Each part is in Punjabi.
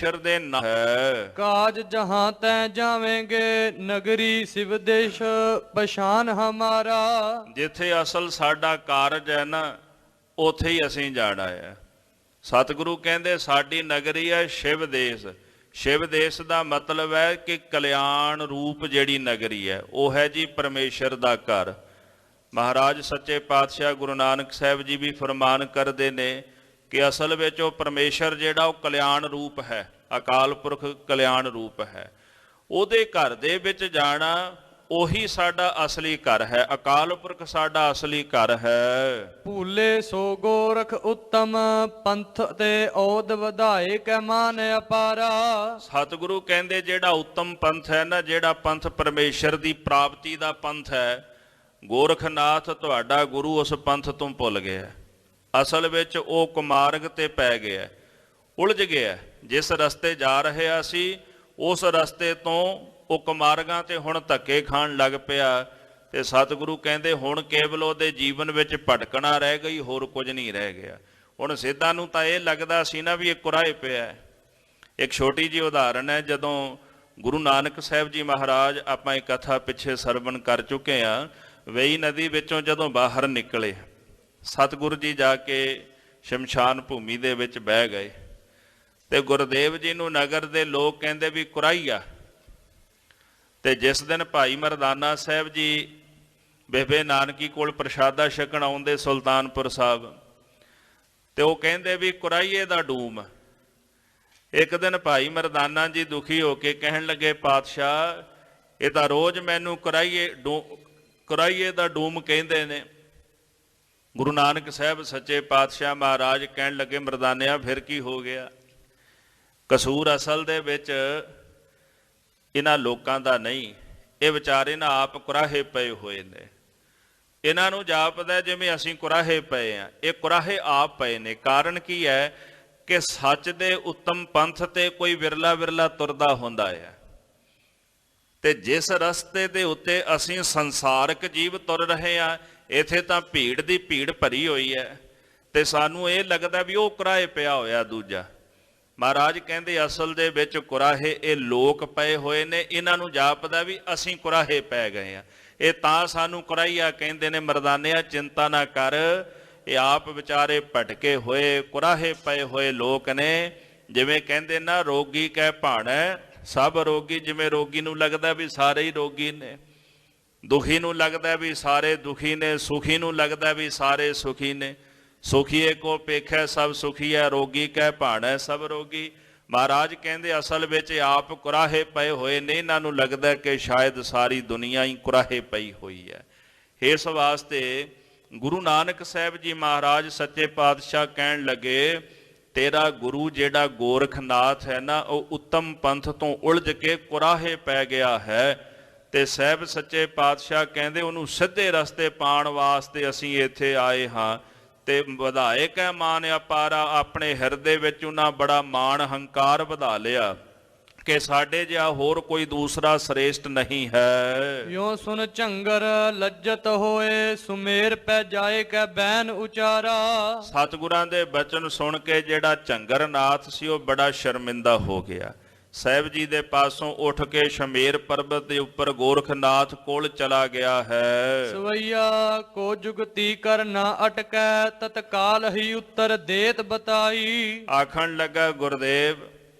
ਪਰਮੇਸ਼ਰ ਦੇ ਨਾਂ ਹੈ। काज जहाँ तै जावेंगे नगरी शिव देश पछान हमारा। ਜਿੱਥੇ ਅਸਲ ਸਾਡਾ ਕਾਰਜ ਹੈ ਨਾ, ਉੱਥੇ ਹੀ ਅਸੀਂ ਜਾਣਾ ਹੈ। ਸਤਿਗੁਰੂ ਕਹਿੰਦੇ ਸਾਡੀ ਨਗਰੀ ਹੈ ਸ਼ਿਵ ਦੇਸ਼। ਸ਼ਿਵ ਦੇਸ਼ ਦਾ ਮਤਲਬ ਹੈ ਕਿ ਕਲਿਆਣ ਰੂਪ ਜਿਹੜੀ ਨਗਰੀ ਹੈ ਉਹ ਹੈ ਜੀ ਪਰਮੇਸ਼ਰ ਦਾ ਘਰ। ਮਹਾਰਾਜ ਸੱਚੇ ਪਾਤਸ਼ਾਹ ਗੁਰੂ ਨਾਨਕ ਸਾਹਿਬ ਜੀ ਵੀ ਫਰਮਾਨ ਕਰਦੇ ਨੇ ਕਿ ਅਸਲ ਵਿੱਚ ਉਹ ਪਰਮੇਸ਼ਰ ਜਿਹੜਾ ਉਹ ਕਲਿਆਣ ਰੂਪ ਹੈ, ਅਕਾਲ ਪੁਰਖ ਕਲਿਆਣ ਰੂਪ ਹੈ। ਉਹਦੇ ਘਰ ਦੇ ਵਿੱਚ ਜਾਣਾ ਉਹੀ ਸਾਡਾ ਅਸਲੀ ਘਰ ਹੈ। ਅਕਾਲ ਪੁਰਖ ਸਾਡਾ ਅਸਲੀ ਘਰ ਹੈ। ਭੂਲੇ ਸੋ ਗੋਰਖ ਉੱਤਮ ਪੰਥ ਤੇ ਔਦ ਵਧਾਏ ਕੈ ਮਾਨ ਅਪਾਰਾ। ਸਤਿਗੁਰੂ ਕਹਿੰਦੇ ਜਿਹੜਾ ਉੱਤਮ ਪੰਥ ਹੈ ਨਾ, ਜਿਹੜਾ ਪੰਥ ਪਰਮੇਸ਼ਰ ਦੀ ਪ੍ਰਾਪਤੀ ਦਾ ਪੰਥ ਹੈ, ਗੋਰਖਨਾਥ ਤੁਹਾਡਾ ਗੁਰੂ ਉਸ ਪੰਥ ਤੋਂ ਭੁੱਲ ਗਿਆ। ਅਸਲ ਵਿੱਚ ਉਹ ਕੁਮਾਰਗ ਤੇ ਪੈ ਗਿਆ, ਉਲਝ ਗਿਆ। ਜਿਸ ਰਸਤੇ ਜਾ ਰਿਹਾ ਸੀ ਉਸ ਰਸਤੇ ਤੋਂ ਉਹ ਕੁਮਾਰਗਾਂ ਤੇ ਹੁਣ ਧੱਕੇ ਖਾਣ ਲੱਗ ਪਿਆ। ਤੇ ਸਤਿਗੁਰੂ ਕਹਿੰਦੇ ਹੁਣ ਕੇਵਲ ਉਹਦੇ ਜੀਵਨ ਵਿੱਚ ਭਟਕਣਾ ਰਹਿ ਗਈ, ਹੋਰ ਕੁਝ ਨਹੀਂ ਰਹਿ ਗਿਆ। ਹੁਣ ਸਿੱਧਾ ਨੂੰ ਤਾਂ ਇਹ ਲੱਗਦਾ ਸੀ ਨਾ ਵੀ ਇਹ ਕੁਰਾਏ ਪਿਆ। ਇੱਕ ਛੋਟੀ ਜਿਹੀ ਉਦਾਹਰਨ ਹੈ, ਜਦੋਂ ਗੁਰੂ ਨਾਨਕ ਸਾਹਿਬ ਜੀ ਮਹਾਰਾਜ, ਆਪਾਂ ਇਹ ਕਥਾ ਪਿੱਛੇ ਸਰਵਣ ਕਰ ਚੁੱਕੇ ਹਾਂ, ਵੇਈ ਨਦੀ ਵਿੱਚੋਂ ਜਦੋਂ ਬਾਹਰ ਨਿਕਲੇ, ਸਤਿਗੁਰੂ ਜੀ ਜਾ ਕੇ ਸ਼ਮਸ਼ਾਨ ਭੂਮੀ ਦੇ ਵਿੱਚ ਬਹਿ ਗਏ। ਤੇ ਗੁਰਦੇਵ ਜੀ ਨੂੰ ਨਗਰ ਦੇ ਲੋਕ ਕਹਿੰਦੇ ਵੀ ਕੁਰਾਈ ਆ। ਤੇ ਜਿਸ ਦਿਨ ਭਾਈ ਮਰਦਾਨਾ ਸਾਹਿਬ ਜੀ ਬੇਬੇ ਨਾਨਕੀ ਕੋਲ ਪ੍ਰਸ਼ਾਦਾ ਛਕਣ ਆਉਂਦੇ ਸੁਲਤਾਨਪੁਰ ਸਾਹਿਬ, ਤੇ ਉਹ ਕਹਿੰਦੇ ਵੀ ਕੁਰਾਈਏ ਦਾ ਡੂਮ। ਇੱਕ ਦਿਨ ਭਾਈ ਮਰਦਾਨਾ ਜੀ ਦੁਖੀ ਹੋ ਕੇ ਕਹਿਣ ਲੱਗੇ, ਪਾਤਸ਼ਾਹ ਇਹ ਤਾਂ ਰੋਜ਼ ਮੈਨੂੰ ਕੁਰਾਈਏ ਦਾ ਡੂਮ ਕਹਿੰਦੇ ਨੇ। ਗੁਰੂ ਨਾਨਕ ਸਾਹਿਬ ਸੱਚੇ ਪਾਤਸ਼ਾਹ ਮਹਾਰਾਜ ਕਹਿਣ ਲੱਗੇ, ਮਰਦਾਨਿਆ ਫਿਰ ਕੀ ਹੋ ਗਿਆ? ਕਸੂਰ ਅਸਲ ਦੇ ਵਿੱਚ ਇਹਨਾਂ ਲੋਕਾਂ ਦਾ ਨਹੀਂ, ਇਹ ਵਿਚਾਰੇ ਨਾ ਆਪ ਕੁਰਾਹੇ ਪਏ ਹੋਏ ਨੇ। ਇਹਨਾਂ ਨੂੰ ਜਾਪਦਾ ਜਿਵੇਂ ਅਸੀਂ ਕੁਰਾਹੇ ਪਏ ਆ, ਇਹ ਕੁਰਾਹੇ ਆਪ ਪਏ ਨੇ। ਕਾਰਨ ਕੀ ਹੈ ਕਿ ਸੱਚ ਦੇ ਉੱਤਮ ਪੰਥ ਤੇ ਕੋਈ ਵਿਰਲਾ ਵਿਰਲਾ ਤੁਰਦਾ ਹੁੰਦਾ ਹੈ, ਤੇ ਜਿਸ ਰਸਤੇ ਦੇ ਉੱਤੇ ਅਸੀਂ ਸੰਸਾਰਕ ਜੀਵ ਤੁਰ ਰਹੇ ਆ, ਇੱਥੇ ਤਾਂ ਭੀੜ ਦੀ ਭੀੜ ਭਰੀ ਹੋਈ ਹੈ, ਤੇ ਸਾਨੂੰ ਇਹ ਲੱਗਦਾ ਵੀ ਉਹ ਕੁਰਾਹੇ ਪਿਆ ਹੋਇਆ ਦੂਜਾ। ਮਹਾਰਾਜ ਕਹਿੰਦੇ ਅਸਲ ਦੇ ਵਿੱਚ ਕੁਰਾਹੇ ਇਹ ਲੋਕ ਪਏ ਹੋਏ ਨੇ। ਇਹਨਾਂ ਨੂੰ ਜਾਪਦਾ ਵੀ ਅਸੀਂ ਕੁਰਾਹੇ ਪੈ ਗਏ ਆ, ਇਹ ਤਾਂ ਸਾਨੂੰ ਕੁਰਾਈਆ ਕਹਿੰਦੇ ਨੇ। ਮਰਦਾਨਿਆ ਚਿੰਤਾ ਨਾ ਕਰ, ਇਹ ਆਪ ਵਿਚਾਰੇ ਭਟਕੇ ਹੋਏ ਕੁਰਾਹੇ ਪਏ ਹੋਏ ਲੋਕ ਨੇ। ਜਿਵੇਂ ਕਹਿੰਦੇ ਨਾ, ਰੋਗੀ ਕਹਿ ਭਾਣੈ ਸਭ ਰੋਗੀ। ਜਿਵੇਂ ਰੋਗੀ ਨੂੰ ਲੱਗਦਾ ਵੀ ਸਾਰੇ ਹੀ ਰੋਗੀ ਨੇ, ਦੁਖੀ ਨੂੰ ਲੱਗਦਾ ਵੀ ਸਾਰੇ ਦੁਖੀ ਨੇ, ਸੁਖੀ ਨੂੰ ਲੱਗਦਾ ਵੀ ਸਾਰੇ ਸੁਖੀ ਨੇ। ਸੁਖੀਏ ਕੋ ਪੇਖੈ ਸਭ ਸੁਖੀ ਹੈ, ਰੋਗੀ ਕਹਿ ਭਾਣੈ ਸਭ ਰੋਗੀ। ਮਹਾਰਾਜ ਕਹਿੰਦੇ ਅਸਲ ਵਿੱਚ ਆਪ ਕੁਰਾਹੇ ਪਏ ਹੋਏ ਨੇ। ਇਹਨਾਂ ਨੂੰ ਲੱਗਦਾ ਕਿ ਸ਼ਾਇਦ ਸਾਰੀ ਦੁਨੀਆ ਹੀ ਕੁਰਾਹੇ ਪਈ ਹੋਈ ਹੈ। ਇਸ ਵਾਸਤੇ ਗੁਰੂ ਨਾਨਕ ਸਾਹਿਬ ਜੀ ਮਹਾਰਾਜ ਸੱਚੇ ਪਾਤਸ਼ਾਹ ਕਹਿਣ ਲੱਗੇ, ਤੇਰਾ ਗੁਰੂ ਜਿਹੜਾ ਗੋਰਖਨਾਥ ਹੈ ਨਾ, ਉਹ ਉੱਤਮ ਪੰਥ ਤੋਂ ਉਲਝ ਕੇ ਕੁਰਾਹੇ ਪੈ ਗਿਆ ਹੈ। ਤੇ ਸਾਹਿਬ ਸੱਚੇ ਪਾਤਸ਼ਾਹ ਕਹਿੰਦੇ ਉਹਨੂੰ ਸਿੱਧੇ ਰਸਤੇ ਪਾਉਣ ਵਾਸਤੇ ਅਸੀਂ ਇੱਥੇ ਆਏ ਹਾਂ। ਤੇ ਵਧਾਏ ਕੈ ਮਾਨ ਅਪਾਰਾ। ਆਪਣੇ ਹਿਰਦੇ ਵਿੱਚ ਉਹਨਾਂ ਬੜਾ ਮਾਣ ਹੰਕਾਰ ਵਧਾ ਲਿਆ ਕਿ ਸਾਡੇ ਜਿਹਾ ਹੋਰ ਕੋਈ ਦੂਸਰਾ ਸ੍ਰੇਸ਼ਟ ਨਹੀਂ ਹੈ। ਯੋ ਸੁਨ ਝੰਗਰ ਲੱਜਤ ਹੋਏ ਸੁਮੇਰ ਪੈ ਜਾਏ ਕੈ ਬੈਨ ਉਚਾਰਾ। ਸਤਿਗੁਰਾਂ ਦੇ ਬਚਨ ਸੁਣ ਕੇ ਜਿਹੜਾ ਝੰਗਰਨਾਥ ਸੀ ਉਹ ਬੜਾ ਸ਼ਰਮਿੰਦਾ ਹੋ ਗਿਆ। ਸਾਹਿਬ ਜੀ ਦੇ ਪਾਸੋਂ ਉੱਠ ਕੇ ਸ਼ਮੇਰ ਪਰਬਤ ਦੇ ਉੱਪਰ ਗੋਰਖਨਾਥ ਕੋਲ ਚਲਾ ਗਿਆ ਹੈ। ਸਵਈਆ ਕੋ ਜੁਗਤੀ ਕਰ ਨਾ ਅਟਕੈ ਤਤਕਾਲ ਹੀ ਉੱਤਰ ਦੇਤ ਬਤਾਈ। ਆਖਣ ਲੱਗਾ, ਗੁਰਦੇਵ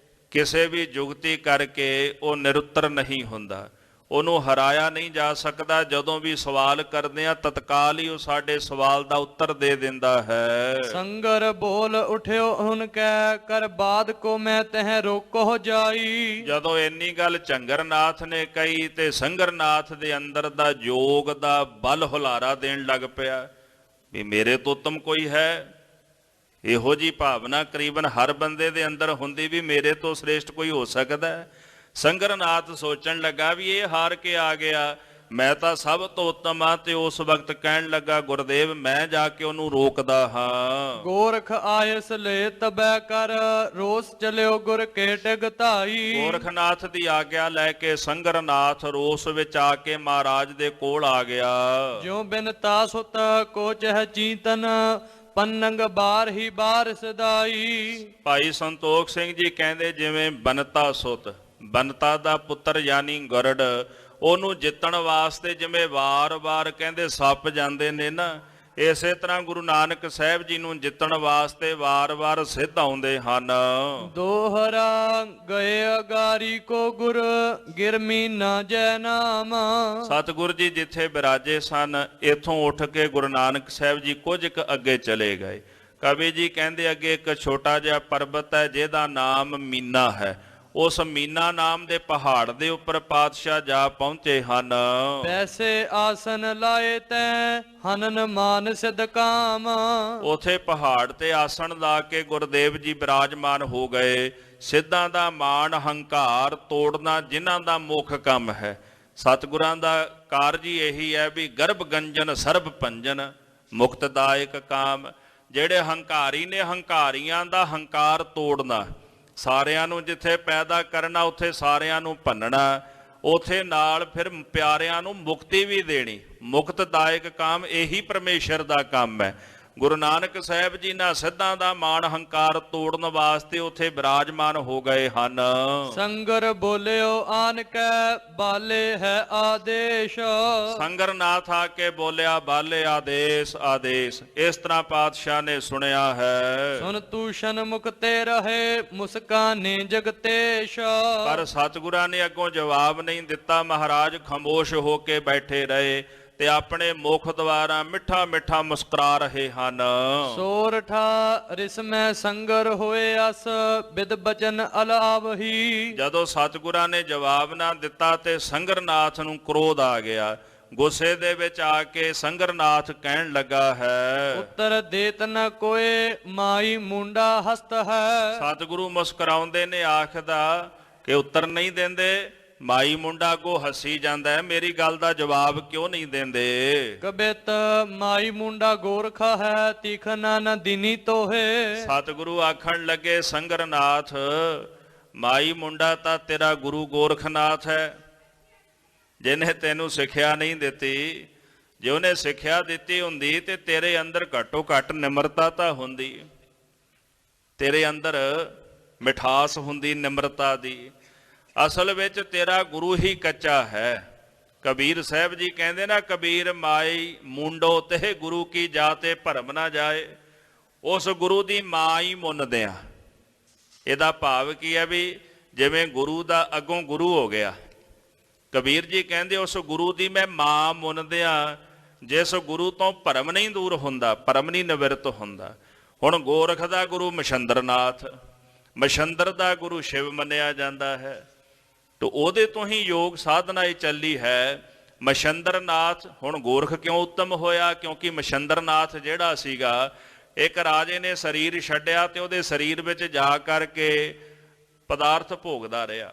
ਕਿਸੇ ਵੀ ਜੁਗਤੀ ਕਰਕੇ ਉਹ ਨਿਰੁੱਤਰ ਨਹੀਂ ਹੁੰਦਾ, ਉਹਨੂੰ ਹਰਾਇਆ ਨਹੀਂ ਜਾ ਸਕਦਾ। ਜਦੋਂ ਵੀ ਸਵਾਲ ਕਰਦੇ ਆ ਤਤਕਾਲ ਹੀ ਉਹ ਸਾਡੇ ਸਵਾਲ ਦਾ ਉੱਤਰ ਦੇ ਦਿੰਦਾ ਹੈ। ਸੰਗਰ ਬੋਲ ਉਠਿਓ ਹੁਣ ਕੈ ਕਰ ਬਾਦ ਕੋ ਮੈਂ ਤਹਿ ਰੋਕੋ ਜਾਈ। ਜਦੋਂ ਇੰਨੀ ਗੱਲ ਝੰਗਰਨਾਥ ਨੇ ਕਹੀ ਤੇ ਸੰਗਰਨਾਥ ਦੇ ਅੰਦਰ ਦਾ ਜੋਗ ਦਾ ਬਲ ਹੁਲਾਰਾ ਦੇਣ ਲੱਗ ਪਿਆ ਵੀ ਮੇਰੇ ਤੋਂ ਉੱਤਮ ਕੋਈ ਹੈ। ਇਹੋ ਜੀ ਭਾਵਨਾ ਕਰੀਬਨ ਹਰ ਬੰਦੇ ਦੇ ਅੰਦਰ ਹੁੰਦੀ ਵੀ ਮੇਰੇ ਤੋਂ ਸ੍ਰੇਸ਼ਟ ਕੋਈ ਹੋ ਸਕਦਾ। ਸੰਗਰਨਾਥ ਸੋਚਣ ਲੱਗਾ ਵੀ ਇਹ ਹਾਰ ਕੇ ਆ ਗਿਆ, ਮੈਂ ਤਾਂ ਸਭ ਤੋਂ ਉੱਤਮ ਆ। ਤੇ ਉਸ ਵਕਤ ਕਹਿਣ ਲੱਗਾ, ਗੁਰਦੇਵ ਮੈਂ ਜਾ ਕੇ ਉਹਨੂੰ ਰੋਕਦਾ ਹਾਂ। ਗੋਰਖ ਆਇਸ ਲੈ ਤਬੈ ਕਰ ਰੋਸ ਚਲਿਓ ਗੁਰ ਕੇ ਟਗਤਾਈ। ਗੋਰਖਨਾਥ ਦੀ ਆਗਿਆ ਲੈ ਕੇ ਸੰਗਰਨਾਥ ਰੋਸ ਵਿੱਚ ਆ ਕੇ ਮਹਾਰਾਜ ਦੇ ਕੋਲ ਆ ਗਿਆ। ਜਿਉ ਬਿਨ ਤਾ ਸੁਤ ਕੋ ਚਹ ਚੀਤਨ ਪੰਨੰਗ ਬਾਰ ਹੀ ਬਾਰ ਸਦਾਈ। ਭਾਈ ਸੰਤੋਖ ਸਿੰਘ ਜੀ ਕਹਿੰਦੇ ਜਿਵੇਂ ਬਨਤਾ ਸੁਤ, ਬਨਤਾ ਦਾ ਪੁੱਤਰ ਯਾਨੀ ਗਰੜ, ਉਹਨੂੰ ਜਿੱਤਣ ਵਾਸਤੇ ਜਿਵੇਂ ਵਾਰ-ਵਾਰ ਕਹਿੰਦੇ ਸੱਪ ਜਾਂਦੇ ਨੇ ਨਾ, ਇਸੇ ਤਰ੍ਹਾਂ ਗੁਰੂ ਨਾਨਕ ਸਾਹਿਬ ਜੀ ਨੂੰ ਜਿੱਤਣ ਵਾਸਤੇ ਵਾਰ-ਵਾਰ ਸਿੱਧ ਆਉਂਦੇ ਹਨ। ਦੋਹਰਾ ਗਏ ਅਗਾਰੀ ਕੋ ਗੁਰ ਗਿਰਮੀ ਨਾ ਜੈ ਨਾਮ। ਸਤਿਗੁਰ ਜੀ ਜਿੱਥੇ ਬਿਰਾਜੇ ਸਨ, ਇੱਥੋਂ ਉੱਠ ਕੇ ਗੁਰੂ ਨਾਨਕ ਸਾਹਿਬ ਜੀ ਕੁਝ ਕੁ ਅੱਗੇ ਚਲੇ ਗਏ। ਕਵੀ ਜੀ ਕਹਿੰਦੇ ਅੱਗੇ ਇੱਕ ਛੋਟਾ ਜਿਹਾ ਪਰਬਤ ਹੈ ਜਿਹਦਾ ਨਾਮ ਮੀਨਾ ਹੈ। ਉਸ ਮੀਨਾ ਨਾਮ ਦੇ ਪਹਾੜ ਦੇ ਉੱਪਰ ਪਾਤਸ਼ਾਹ ਜਾ ਪਹੁੰਚੇ ਹਨ। ਵੈਸੇ ਆਸਨ ਲਾਏ ਤੈ ਹਨਨ ਮਾਨ ਸਿਧ ਕਾਮ। ਉਥੇ ਪਹਾੜ ਤੇ ਆਸਣ ਲਾ ਕੇ ਗੁਰਦੇਵ ਜੀ ਬਿਰਾਜਮਾਨ ਹੋ ਗਏ। ਸਿੱਧਾਂ ਦਾ ਮਾਣ ਹੰਕਾਰ ਤੋੜਨਾ ਜਿਨ੍ਹਾਂ ਦਾ ਮੁੱਖ ਕੰਮ ਹੈ। ਸਤਿਗੁਰਾਂ ਦਾ ਕਾਰਜ ਹੀ ਇਹੀ ਹੈ ਵੀ ਗਰਭ ਗੰਜਨ ਸਰਬ ਭੰਜਨ ਮੁਕਤਦਾਇਕ ਕਾਮ। ਜਿਹੜੇ ਹੰਕਾਰੀ ਨੇ, ਹੰਕਾਰੀਆਂ ਦਾ ਹੰਕਾਰ ਤੋੜਨਾ, ਸਾਰਿਆਂ ਨੂੰ ਜਿੱਥੇ ਪੈਦਾ ਕਰਨਾ ਉੱਥੇ ਸਾਰਿਆਂ ਨੂੰ ਭੰਨਣਾ, ਉਥੇ ਨਾਲ ਫਿਰ ਪਿਆਰਿਆਂ ਨੂੰ ਮੁਕਤੀ ਵੀ ਦੇਣੀ। ਮੁਕਤਦਾਇਕ ਕੰਮ ਇਹੀ ਪਰਮੇਸ਼ਰ ਦਾ ਕੰਮ ਹੈ। ਗੁਰੂ ਨਾਨਕ ਸਾਹਿਬ ਜੀ ਨਾਲ ਸਿੱਧਾਂ ਦਾ ਮਾਣ ਹੰਕਾਰ ਤੋੜਨ ਵਾਸਤੇ ਉਥੇ ਬਿਰਾਜਮਾਨ ਹੋ ਗਏ ਹਨ। ਸੰਗਰ ਬੋਲਿਓ ਆਨ ਕੈ ਬਾਲੇ ਹੈ ਆਦੇਸ਼। ਸੰਗਰ ਨਾਥ ਆ ਕੇ ਬੋਲਿਆ ਬਾਲੇ ਆਦੇਸ਼ ਆਦੇਸ਼। ਇਸ ਤਰ੍ਹਾਂ ਪਾਤਸ਼ਾਹ ਨੇ ਸੁਣਿਆ ਹੈ। ਸੁਨ ਤੂਸ਼ਨ ਮੁਕਤੇ ਰਹੇ ਮੁਸਕਾਨੇ ਜਗਤੇਸ਼। ਪਰ ਸਤਿਗੁਰਾਂ ਨੇ ਅੱਗੋਂ ਜਵਾਬ ਨਹੀਂ ਦਿੱਤਾ। ਮਹਾਰਾਜ ਖਾਮੋਸ਼ ਹੋ ਕੇ ਬੈਠੇ ਰਹੇ ਤੇ ਆਪਣੇ ਮੁਖ ਦੁਆਰਾ ਮਿੱਠਾ ਮਿੱਠਾ ਮੁਸਕਰਾ ਰਹੇ ਹਨ। ਸੋਰਠਾ ਰਿਸਮੈ ਸੰਗਰ ਹੋਏ ਅਸ ਬਿਦ ਬਚਨ ਅਲਾਵਹੀ। ਜਦੋਂ ਸਤਿਗੁਰਾਂ ਨੇ ਜਵਾਬ ਨਾ ਦਿੱਤਾ ਤੇ ਸੰਗਰਨਾਥ ਨੂੰ ਕ੍ਰੋਧ ਆ ਗਿਆ। ਗੁੱਸੇ ਦੇ ਵਿੱਚ ਆ ਕੇ ਸੰਗਰਨਾਥ ਕਹਿਣ ਲੱਗਾ ਹੈ, ਉੱਤਰ ਦੇਤ ਨ ਕੋਏ ਮਾਈ ਮੁੰਡਾ ਹਸਤ ਹੈ। ਸਤਿਗੁਰੂ ਮੁਸਕਰਾਉਂਦੇ ਨੇ, ਆਖਦਾ ਕਿ ਉੱਤਰ ਨਹੀਂ ਦਿੰਦੇ। ਮਾਈ ਮੁੰਡਾ ਕੋ ਹੱਸੀ ਜਾਂਦਾ ਹੈ, ਮੇਰੀ ਗੱਲ ਦਾ ਜਵਾਬ ਕਿਉਂ ਨਹੀਂ ਦਿੰਦੇ? ਕਬਿਤ ਮਾਈ ਮੁੰਡਾ ਗੋਰਖਾ ਹੈ ਤੀਖਨਾ ਨ ਦਿਨੀ ਤੋਹੇ। ਸਤਿਗੁਰੂ ਆਖਣ ਲੱਗੇ, ਸੰਗਰਨਾਥ ਮਾਈ ਮੁੰਡਾ ਤਾਂ ਤੇਰਾ ਗੁਰੂ ਗੋਰਖਨਾਥ ਹੈ, ਜਿਹਨੇ ਤੈਨੂੰ ਸਿੱਖਿਆ ਨਹੀਂ ਦਿੱਤੀ। ਜੇ ਉਹਨੇ ਸਿੱਖਿਆ ਦਿੱਤੀ ਹੁੰਦੀ ਤੇ ਤੇਰੇ ਅੰਦਰ ਘੱਟੋ ਘੱਟ ਨਿਮਰਤਾ ਤਾਂ ਹੁੰਦੀ, ਤੇਰੇ ਅੰਦਰ ਮਿਠਾਸ ਹੁੰਦੀ ਨਿਮਰਤਾ ਦੀ। ਅਸਲ ਵਿੱਚ ਤੇਰਾ ਗੁਰੂ ਹੀ ਕੱਚਾ ਹੈ। ਕਬੀਰ ਸਾਹਿਬ ਜੀ ਕਹਿੰਦੇ ਨਾ, ਕਬੀਰ ਮਾਈ ਮੁੰਡੋ ਤੇ ਗੁਰੂ ਕੀ ਜਾਤੇ ਭਰਮ ਨਾ ਜਾਏ। ਉਸ ਗੁਰੂ ਦੀ ਮਾਂ ਹੀ ਮੁੰਨਦੇ ਆ। ਇਹਦਾ ਭਾਵ ਕੀ ਹੈ ਵੀ ਜਿਵੇਂ ਗੁਰੂ ਦਾ ਅੱਗੋਂ ਗੁਰੂ ਹੋ ਗਿਆ। ਕਬੀਰ ਜੀ ਕਹਿੰਦੇ ਉਸ ਗੁਰੂ ਦੀ ਮੈਂ ਮਾਂ ਮੁੰਨਦਿਆਂ, ਜਿਸ ਗੁਰੂ ਤੋਂ ਭਰਮ ਨਹੀਂ ਦੂਰ ਹੁੰਦਾ, ਭਰਮ ਨਹੀਂ ਨਿਵਰਤ ਹੁੰਦਾ। ਹੁਣ ਗੋਰਖ ਦਾ ਗੁਰੂ ਮਛੰਦਰਨਾਥ, ਮਛੰਦਰ ਦਾ ਗੁਰੂ ਸ਼ਿਵ ਮੰਨਿਆ ਜਾਂਦਾ ਹੈ। ਤੇ ਉਹਦੇ ਤੋਂ ਹੀ ਯੋਗ ਸਾਧਨਾ ਇਹ ਚੱਲੀ ਹੈ। ਮਛੰਦਰਨਾਥ ਹੁਣ ਗੋਰਖ ਕਿਉਂ ਉੱਤਮ ਹੋਇਆ? ਕਿਉਂਕਿ ਮਛੰਦਰਨਾਥ ਜਿਹੜਾ ਸੀਗਾ, ਇੱਕ ਰਾਜੇ ਨੇ ਸਰੀਰ ਛੱਡਿਆ ਤੇ ਉਹਦੇ ਸਰੀਰ ਵਿੱਚ ਜਾ ਕਰਕੇ ਪਦਾਰਥ ਭੋਗਦਾ ਰਿਹਾ।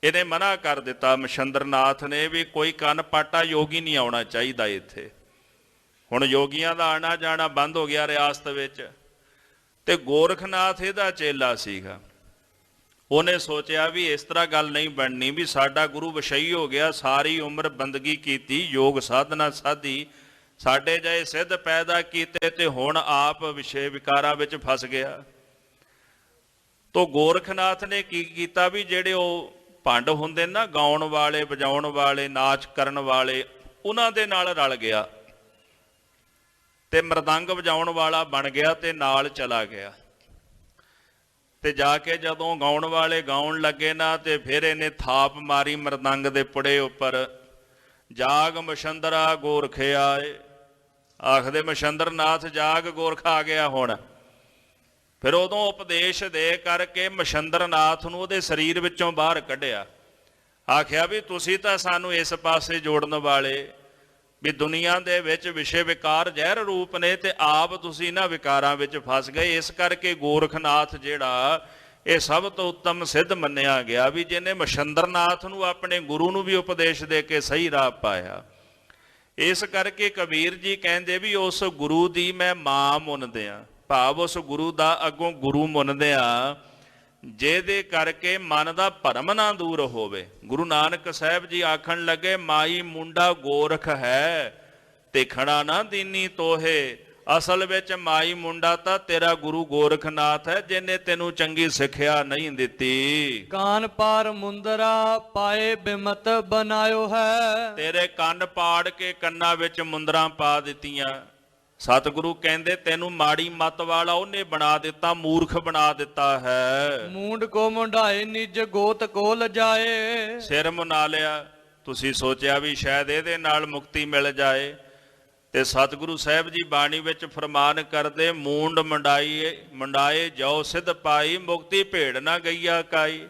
ਇਹਨੇ ਮਨਾ ਕਰ ਦਿੱਤਾ ਮਛੰਦਰਨਾਥ ਨੇ ਵੀ ਕੋਈ ਕੰਨ ਪਾਟਾ ਯੋਗੀ ਨਹੀਂ ਆਉਣਾ ਚਾਹੀਦਾ ਇੱਥੇ। ਹੁਣ ਯੋਗੀਆਂ ਦਾ ਆਣਾ ਜਾਣਾ ਬੰਦ ਹੋ ਗਿਆ ਰਿਆਸਤ ਵਿੱਚ। ਤੇ ਗੋਰਖਨਾਥ ਇਹਦਾ ਚੇਲਾ ਸੀਗਾ। ਉਹਨੇ ਸੋਚਿਆ ਵੀ ਇਸ ਤਰ੍ਹਾਂ ਗੱਲ ਨਹੀਂ ਬਣਨੀ, ਵੀ ਸਾਡਾ ਗੁਰੂ ਵਸ਼ਈ ਹੋ ਗਿਆ, ਸਾਰੀ ਉਮਰ ਬੰਦਗੀ ਕੀਤੀ, ਯੋਗ ਸਾਧਨਾ ਸਾਧੀ, ਸਾਡੇ ਜਿਹੇ ਸਿੱਧ ਪੈਦਾ ਕੀਤੇ ਤੇ ਹੁਣ ਆਪ ਵਿਸ਼ੇ ਵਿਕਾਰਾਂ ਵਿੱਚ ਫਸ ਗਿਆ। ਤੋ ਗੋਰਖਨਾਥ ਨੇ ਕੀ ਕੀਤਾ ਵੀ ਜਿਹੜੇ ਉਹ ਭੰਡ ਹੁੰਦੇ ਨਾ, ਗਾਉਣ ਵਾਲੇ, ਵਜਾਉਣ ਵਾਲੇ, ਨਾਚ ਕਰਨ ਵਾਲੇ, ਉਹਨਾਂ ਦੇ ਨਾਲ ਰਲ ਗਿਆ ਤੇ ਮਰਦੰਗ ਵਜਾਉਣ ਵਾਲਾ ਬਣ ਗਿਆ ਤੇ ਨਾਲ ਚਲਾ ਗਿਆ। ਤੇ ਜਾ ਕੇ ਜਦੋਂ ਗਾਉਣ ਵਾਲੇ ਗਾਉਣ ਲੱਗੇ ਨਾ, ਤੇ ਫਿਰ ਇਹਨੇ ਥਾਪ ਮਾਰੀ ਮਰਦੰਗ ਦੇ ਪੁੜੇ ਉੱਪਰ, ਜਾਗ ਮਛੰਦਰਾ ਗੋਰਖ ਆਏ। ਆਖਦੇ ਮਛੰਦਰਨਾਥ ਜਾਗ, ਗੋਰਖ ਆ ਗਿਆ ਹੁਣ। ਫਿਰ ਉਦੋਂ ਉਪਦੇਸ਼ ਦੇ ਕਰਕੇ ਮਛੰਦਰਨਾਥ ਨੂੰ ਉਹਦੇ ਸਰੀਰ ਵਿੱਚੋਂ ਬਾਹਰ ਕੱਢਿਆ। ਆਖਿਆ ਵੀ ਤੁਸੀਂ ਤਾਂ ਸਾਨੂੰ ਇਸ ਪਾਸੇ ਜੋੜਨ ਵਾਲੇ, ਵੀ ਦੁਨੀਆ ਦੇ ਵਿੱਚ ਵਿਸ਼ੇ ਵਿਕਾਰ ਜ਼ਹਿਰ ਰੂਪ ਨੇ ਤੇ ਆਪ ਤੁਸੀਂ ਇਹਨਾਂ ਵਿਕਾਰਾਂ ਵਿੱਚ ਫਸ ਗਏ। ਇਸ ਕਰਕੇ ਗੋਰਖਨਾਥ ਜਿਹੜਾ ਇਹ ਸਭ ਤੋਂ ਉੱਤਮ ਸਿੱਧ ਮੰਨਿਆ ਗਿਆ, ਵੀ ਜਿਹਨੇ ਮਛੰਦਰਨਾਥ ਨੂੰ ਆਪਣੇ ਗੁਰੂ ਨੂੰ ਵੀ ਉਪਦੇਸ਼ ਦੇ ਕੇ ਸਹੀ ਰਾਹ ਪਾਇਆ। ਇਸ ਕਰਕੇ ਕਬੀਰ ਜੀ ਕਹਿੰਦੇ ਵੀ ਉਸ ਗੁਰੂ ਦੀ ਮੈਂ ਮਾਂ ਮੁੰਨਦਿਆਂ, ਭਾਵ ਉਸ ਗੁਰੂ ਦਾ ਅੱਗੋਂ ਗੁਰੂ ਮੁੰਨਦਿਆਂ, ਜਿਹਦੇ ਕਰਕੇ ਮਨ ਦਾ ਭਰਮ ਨਾ ਦੂਰ ਹੋਵੇ। ਗੁਰੂ ਨਾਨਕ ਸਾਹਿਬ ਜੀ ਆਖਣ ਲੱਗੇ, ਮਾਈ ਮੁੰਡਾ ਗੋਰਖ ਹੈ, ਦੇਖਣਾ ਨਾ ਦੀਨੀ ਤੋਹੇ, ਅਸਲ ਵਿੱਚ ਮਾਈ ਮੁੰਡਾ ਤਾਂ ਤੇਰਾ ਗੁਰੂ ਗੋਰਖਨਾਥ ਹੈ, ਜਿਹਨੇ ਤੈਨੂੰ ਚੰਗੀ ਸਿੱਖਿਆ ਨਹੀਂ ਦਿੱਤੀ। ਕਾਨ ਪਾਰ ਮੁੰਦਰਾ ਪਾਏ ਬਿਮਤ ਬਨਾਇਓ ਹੈ। ਤੇਰੇ ਕੰਨ ਪਾੜ ਕੇ ਕੰਨਾਂ ਵਿੱਚ ਮੁੰਦਰਾਂ ਪਾ ਦਿੱਤੀਆਂ। ਸਤਿਗੁਰੂ ਕਹਿੰਦੇ ਤੈਨੂੰ ਮਾੜੀ ਮੱਤ ਵਾਲਾ ਉਹਨੇ ਬਣਾ ਦਿੱਤਾ, ਮੂਰਖ ਬਣਾ ਦਿੱਤਾ ਹੈ। ਮੂੰਡ ਕੋ ਮੁੰਡਾਏ ਨਿਜ ਗੋਤ ਕੋ ਲਜਾਏ। ਸਿਰ ਮੁੰਨਾ ਲਿਆ, ਤੁਸੀਂ ਸੋਚਿਆ ਵੀ ਸ਼ਾਇਦ ਇਹਦੇ ਨਾਲ ਮੁਕਤੀ ਮਿਲ ਜਾਏ, ਤੇ ਸਤਿਗੁਰੂ ਸਾਹਿਬ ਜੀ ਬਾਣੀ ਵਿੱਚ ਫਰਮਾਨ ਕਰਦੇ, ਮੂੰਡ ਮੁੰਡਾਏ ਜੋ ਸਿੱਧ ਪਾਈ, ਮੁਕਤੀ ਭੇੜ ਨਾ ਗਈਆ ਕਾਈ।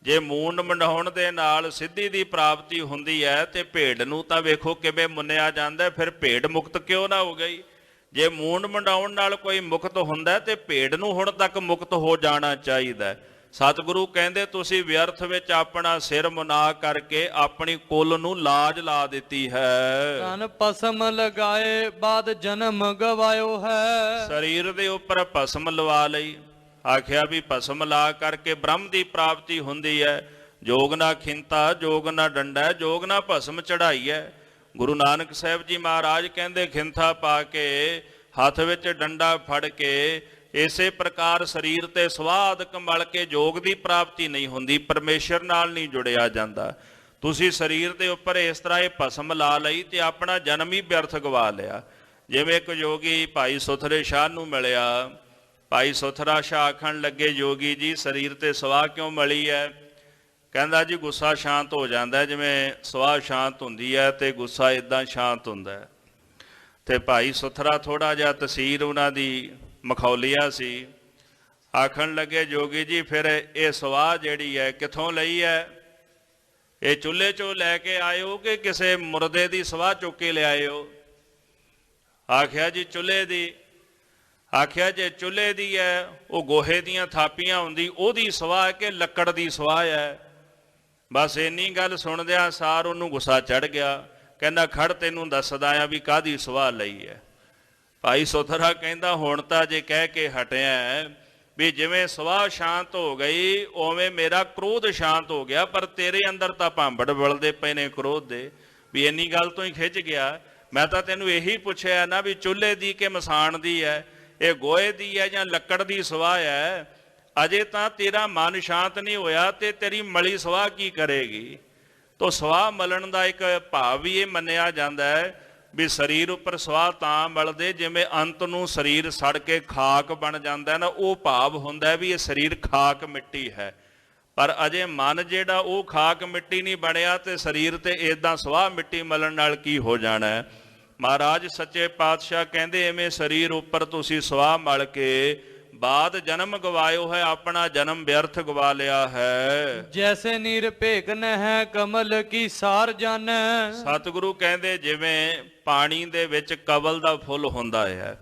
ਜੇ ਮੂੰਡ ਮੁੰਡਾਉਣ ਦੇ ਨਾਲ ਸਿੱਧੀ ਦੀ ਪ੍ਰਾਪਤੀ ਹੁੰਦੀ ਹੈ ਤੇ ਭੇਡ ਨੂੰ ਤਾਂ ਵੇਖੋ ਕਿਵੇਂ ਮੁੰਨਿਆ ਜਾਂਦਾ, ਫਿਰ ਭੇਡ ਮੁਕਤ ਕਿਉਂ ਨਾ ਹੋ ਗਈ। ਜੇ ਮੂੰਡ ਮੁੰਡਾਉਣ ਨਾਲ ਕੋਈ ਮੁਕਤ ਹੁੰਦਾ ਤੇ ਭੇਡ ਨੂੰ ਹੁਣ ਤੱਕ ਮੁਕਤ ਹੋ ਜਾਣਾ ਚਾਹੀਦਾ। ਸਤਿਗੁਰੂ ਕਹਿੰਦੇ ਤੁਸੀਂ ਵਿਅਰਥ ਵਿੱਚ ਆਪਣਾ ਸਿਰ ਮੁਨਾ ਕਰਕੇ ਆਪਣੀ ਕੁੱਲ ਨੂੰ ਲਾਜ ਲਾ ਦਿੱਤੀ ਹੈ। ਤਨ ਭਸਮ ਲਗਾਏ ਬਾਦ ਜਨਮ ਗਵਾਇਓ ਹੈ। ਸਰੀਰ ਦੇ ਉੱਪਰ ਭਸਮ ਲਵਾ ਲਈ, ਆਖਿਆ ਵੀ ਭਸਮ ਲਾ ਕਰਕੇ ਬ੍ਰਹਮ ਦੀ ਪ੍ਰਾਪਤੀ ਹੁੰਦੀ ਹੈ। ਜੋਗ ਨਾ ਖਿੰਤਾ ਜੋਗ ਨਾ ਡੰਡਾ, ਜੋਗ ਨਾ ਭਸਮ ਚੜਾਈ ਹੈ। ਗੁਰੂ ਨਾਨਕ ਸਾਹਿਬ ਜੀ ਮਹਾਰਾਜ ਕਹਿੰਦੇ ਖਿੰਥਾ ਪਾ ਕੇ ਹੱਥ ਵਿੱਚ ਡੰਡਾ ਫੜ ਕੇ ਇਸੇ ਪ੍ਰਕਾਰ ਸਰੀਰ ਤੇ ਸਵਾਦਕ ਮਲ ਕੇ ਜੋਗ ਦੀ ਪ੍ਰਾਪਤੀ ਨਹੀਂ ਹੁੰਦੀ, ਪਰਮੇਸ਼ਰ ਨਾਲ ਨਹੀਂ ਜੁੜਿਆ ਜਾਂਦਾ। ਤੁਸੀਂ ਸਰੀਰ ਦੇ ਉੱਪਰ ਇਸ ਤਰ੍ਹਾਂ ਇਹ ਭਸਮ ਲਾ ਲਈ ਤੇ ਆਪਣਾ ਜਨਮ ਹੀ ਵਿਅਰਥ ਗਵਾ ਲਿਆ। ਜਿਵੇਂ ਇੱਕ ਯੋਗੀ ਭਾਈ ਸੁਥਰੇ ਸ਼ਾਹ ਨੂੰ ਮਿਲਿਆ, ਭਾਈ ਸੁਥਰਾ ਸ਼ਾਹ ਆਖਣ ਲੱਗੇ, ਯੋਗੀ ਜੀ ਸਰੀਰ ਤੇ ਸਵਾਹ ਕਿਉਂ ਮਲੀ ਹੈ? ਕਹਿੰਦਾ ਜੀ ਗੁੱਸਾ ਸ਼ਾਂਤ ਹੋ ਜਾਂਦਾ, ਜਿਵੇਂ ਸਵਾਹ ਸ਼ਾਂਤ ਹੁੰਦੀ ਹੈ ਤੇ ਗੁੱਸਾ ਇਦਾਂ ਸ਼ਾਂਤ ਹੁੰਦਾ ਹੈ। ਤੇ ਭਾਈ ਸੁਥਰਾ ਥੋੜਾ ਜਿਹਾ ਤਸੀਰ ਉਹਨਾਂ ਦੀ ਮਖੌਲੀਆ ਸੀ, ਆਖਣ ਲੱਗੇ ਯੋਗੀ ਜੀ ਫਿਰ ਇਹ ਸਵਾਹ ਜਿਹੜੀ ਹੈ ਕਿੱਥੋਂ ਲਈ ਹੈ? ਇਹ ਚੁੱਲ੍ਹੇ ਚੋਂ ਲੈ ਕੇ ਆਏ ਹੋ ਕਿ ਕਿਸੇ ਮੁਰਦੇ ਦੀ ਸਵਾਹ ਚੁੱਕ ਕੇ ਲਿਆਏ ਹੋ? ਆਖਿਆ ਜੀ ਚੁੱਲ੍ਹੇ ਦੀ। ਆਖਿਆ ਜੇ ਚੁੱਲ੍ਹੇ ਦੀ ਹੈ ਉਹ ਗੋਹੇ ਦੀਆਂ ਥਾਪੀਆਂ ਹੁੰਦੀ ਉਹਦੀ ਸਵਾਹ ਕਿ ਲੱਕੜ ਦੀ ਸਵਾਹ ਹੈ? ਬਸ ਇੰਨੀ ਗੱਲ ਸੁਣਦਿਆਂ ਸਾਰ ਉਹਨੂੰ ਗੁੱਸਾ ਚੜ ਗਿਆ। ਕਹਿੰਦਾ ਖੜ ਤੈਨੂੰ ਦੱਸਦਾ ਆ ਵੀ ਕਾਹਦੀ ਸਵਾਹ ਲਈ ਹੈ। ਭਾਈ ਸੁਥਰਾ ਕਹਿੰਦਾ ਹੁਣ ਤਾਂ ਜੇ ਕਹਿ ਕੇ ਹਟਿਆ ਵੀ ਜਿਵੇਂ ਸਵਾਹ ਸ਼ਾਂਤ ਹੋ ਗਈ ਉਵੇਂ ਮੇਰਾ ਕ੍ਰੋਧ ਸ਼ਾਂਤ ਹੋ ਗਿਆ, ਪਰ ਤੇਰੇ ਅੰਦਰ ਤਾਂ ਭਾਂਬੜ ਬਲਦੇ ਪਏ ਨੇ ਕ੍ਰੋਧ ਦੇ। ਵੀ ਇੰਨੀ ਗੱਲ ਤੋਂ ਹੀ ਖਿੱਚ ਗਿਆ। ਮੈਂ ਤਾਂ ਤੈਨੂੰ ਇਹੀ ਪੁੱਛਿਆ ਨਾ ਵੀ ਚੁੱਲ੍ਹੇ ਦੀ ਕਿ ਮਸਾਣ ਦੀ ਹੈ, ਇਹ ਗੋਹੇ ਦੀ ਹੈ ਜਾਂ ਲੱਕੜ ਦੀ ਸਵਾਹ ਹੈ? ਅਜੇ ਤਾਂ ਤੇਰਾ ਮਨ ਸ਼ਾਂਤ ਨਹੀਂ ਹੋਇਆ ਤੇ ਤੇਰੀ ਮਲੀ ਸਵਾਹ ਕੀ ਕਰੇਗੀ? ਤੋ ਸਵਾਹ ਮਲਣ ਦਾ ਇੱਕ ਭਾਵ ਵੀ ਇਹ ਮੰਨਿਆ ਜਾਂਦਾ ਹੈ ਵੀ ਸਰੀਰ ਉੱਪਰ ਸਵਾਹ ਤਾਂ ਮਲਦੇ ਜਿਵੇਂ ਅੰਤ ਨੂੰ ਸਰੀਰ ਸੜ ਕੇ ਖਾਕ ਬਣ ਜਾਂਦਾ ਨਾ, ਉਹ ਭਾਵ ਹੁੰਦਾ ਵੀ ਇਹ ਸਰੀਰ ਖਾਕ ਮਿੱਟੀ ਹੈ। ਪਰ ਅਜੇ ਮਨ ਜਿਹੜਾ ਉਹ ਖਾਕ ਮਿੱਟੀ ਨਹੀਂ ਬਣਿਆ ਤੇ ਸਰੀਰ ਤੇ ਇਦਾਂ ਸਵਾਹ ਮਿੱਟੀ ਮਲਣ ਨਾਲ ਕੀ ਹੋ ਜਾਣਾ ਹੈ। ਮਹਾਰਾਜ ਸੱਚੇ ਪਾਤਸ਼ਾਹ ਕਹਿੰਦੇ ਐਵੇਂ ਸਰੀਰ ਉੱਪਰ ਤੁਸੀਂ ਸਵਾਹ ਮਲ ਕੇ ਬਾਦ ਜਨਮ ਗਵਾਇਓ ਹੈ, ਆਪਣਾ ਜਨਮ ਵਿਅਰਥ ਗਵਾ ਲਿਆ ਹੈ। ਜੈਸੇ ਨੀਰ ਭੇਕ ਨਹਿ ਕਮਲ ਕੀ ਸਾਰ ਜਾਣੈ। ਸਤਿਗੁਰੂ ਕਹਿੰਦੇ ਜਿਵੇਂ ਪਾਣੀ ਦੇ ਵਿੱਚ ਕਵਲ ਦਾ ਫੁੱਲ ਹੁੰਦਾ ਹੈ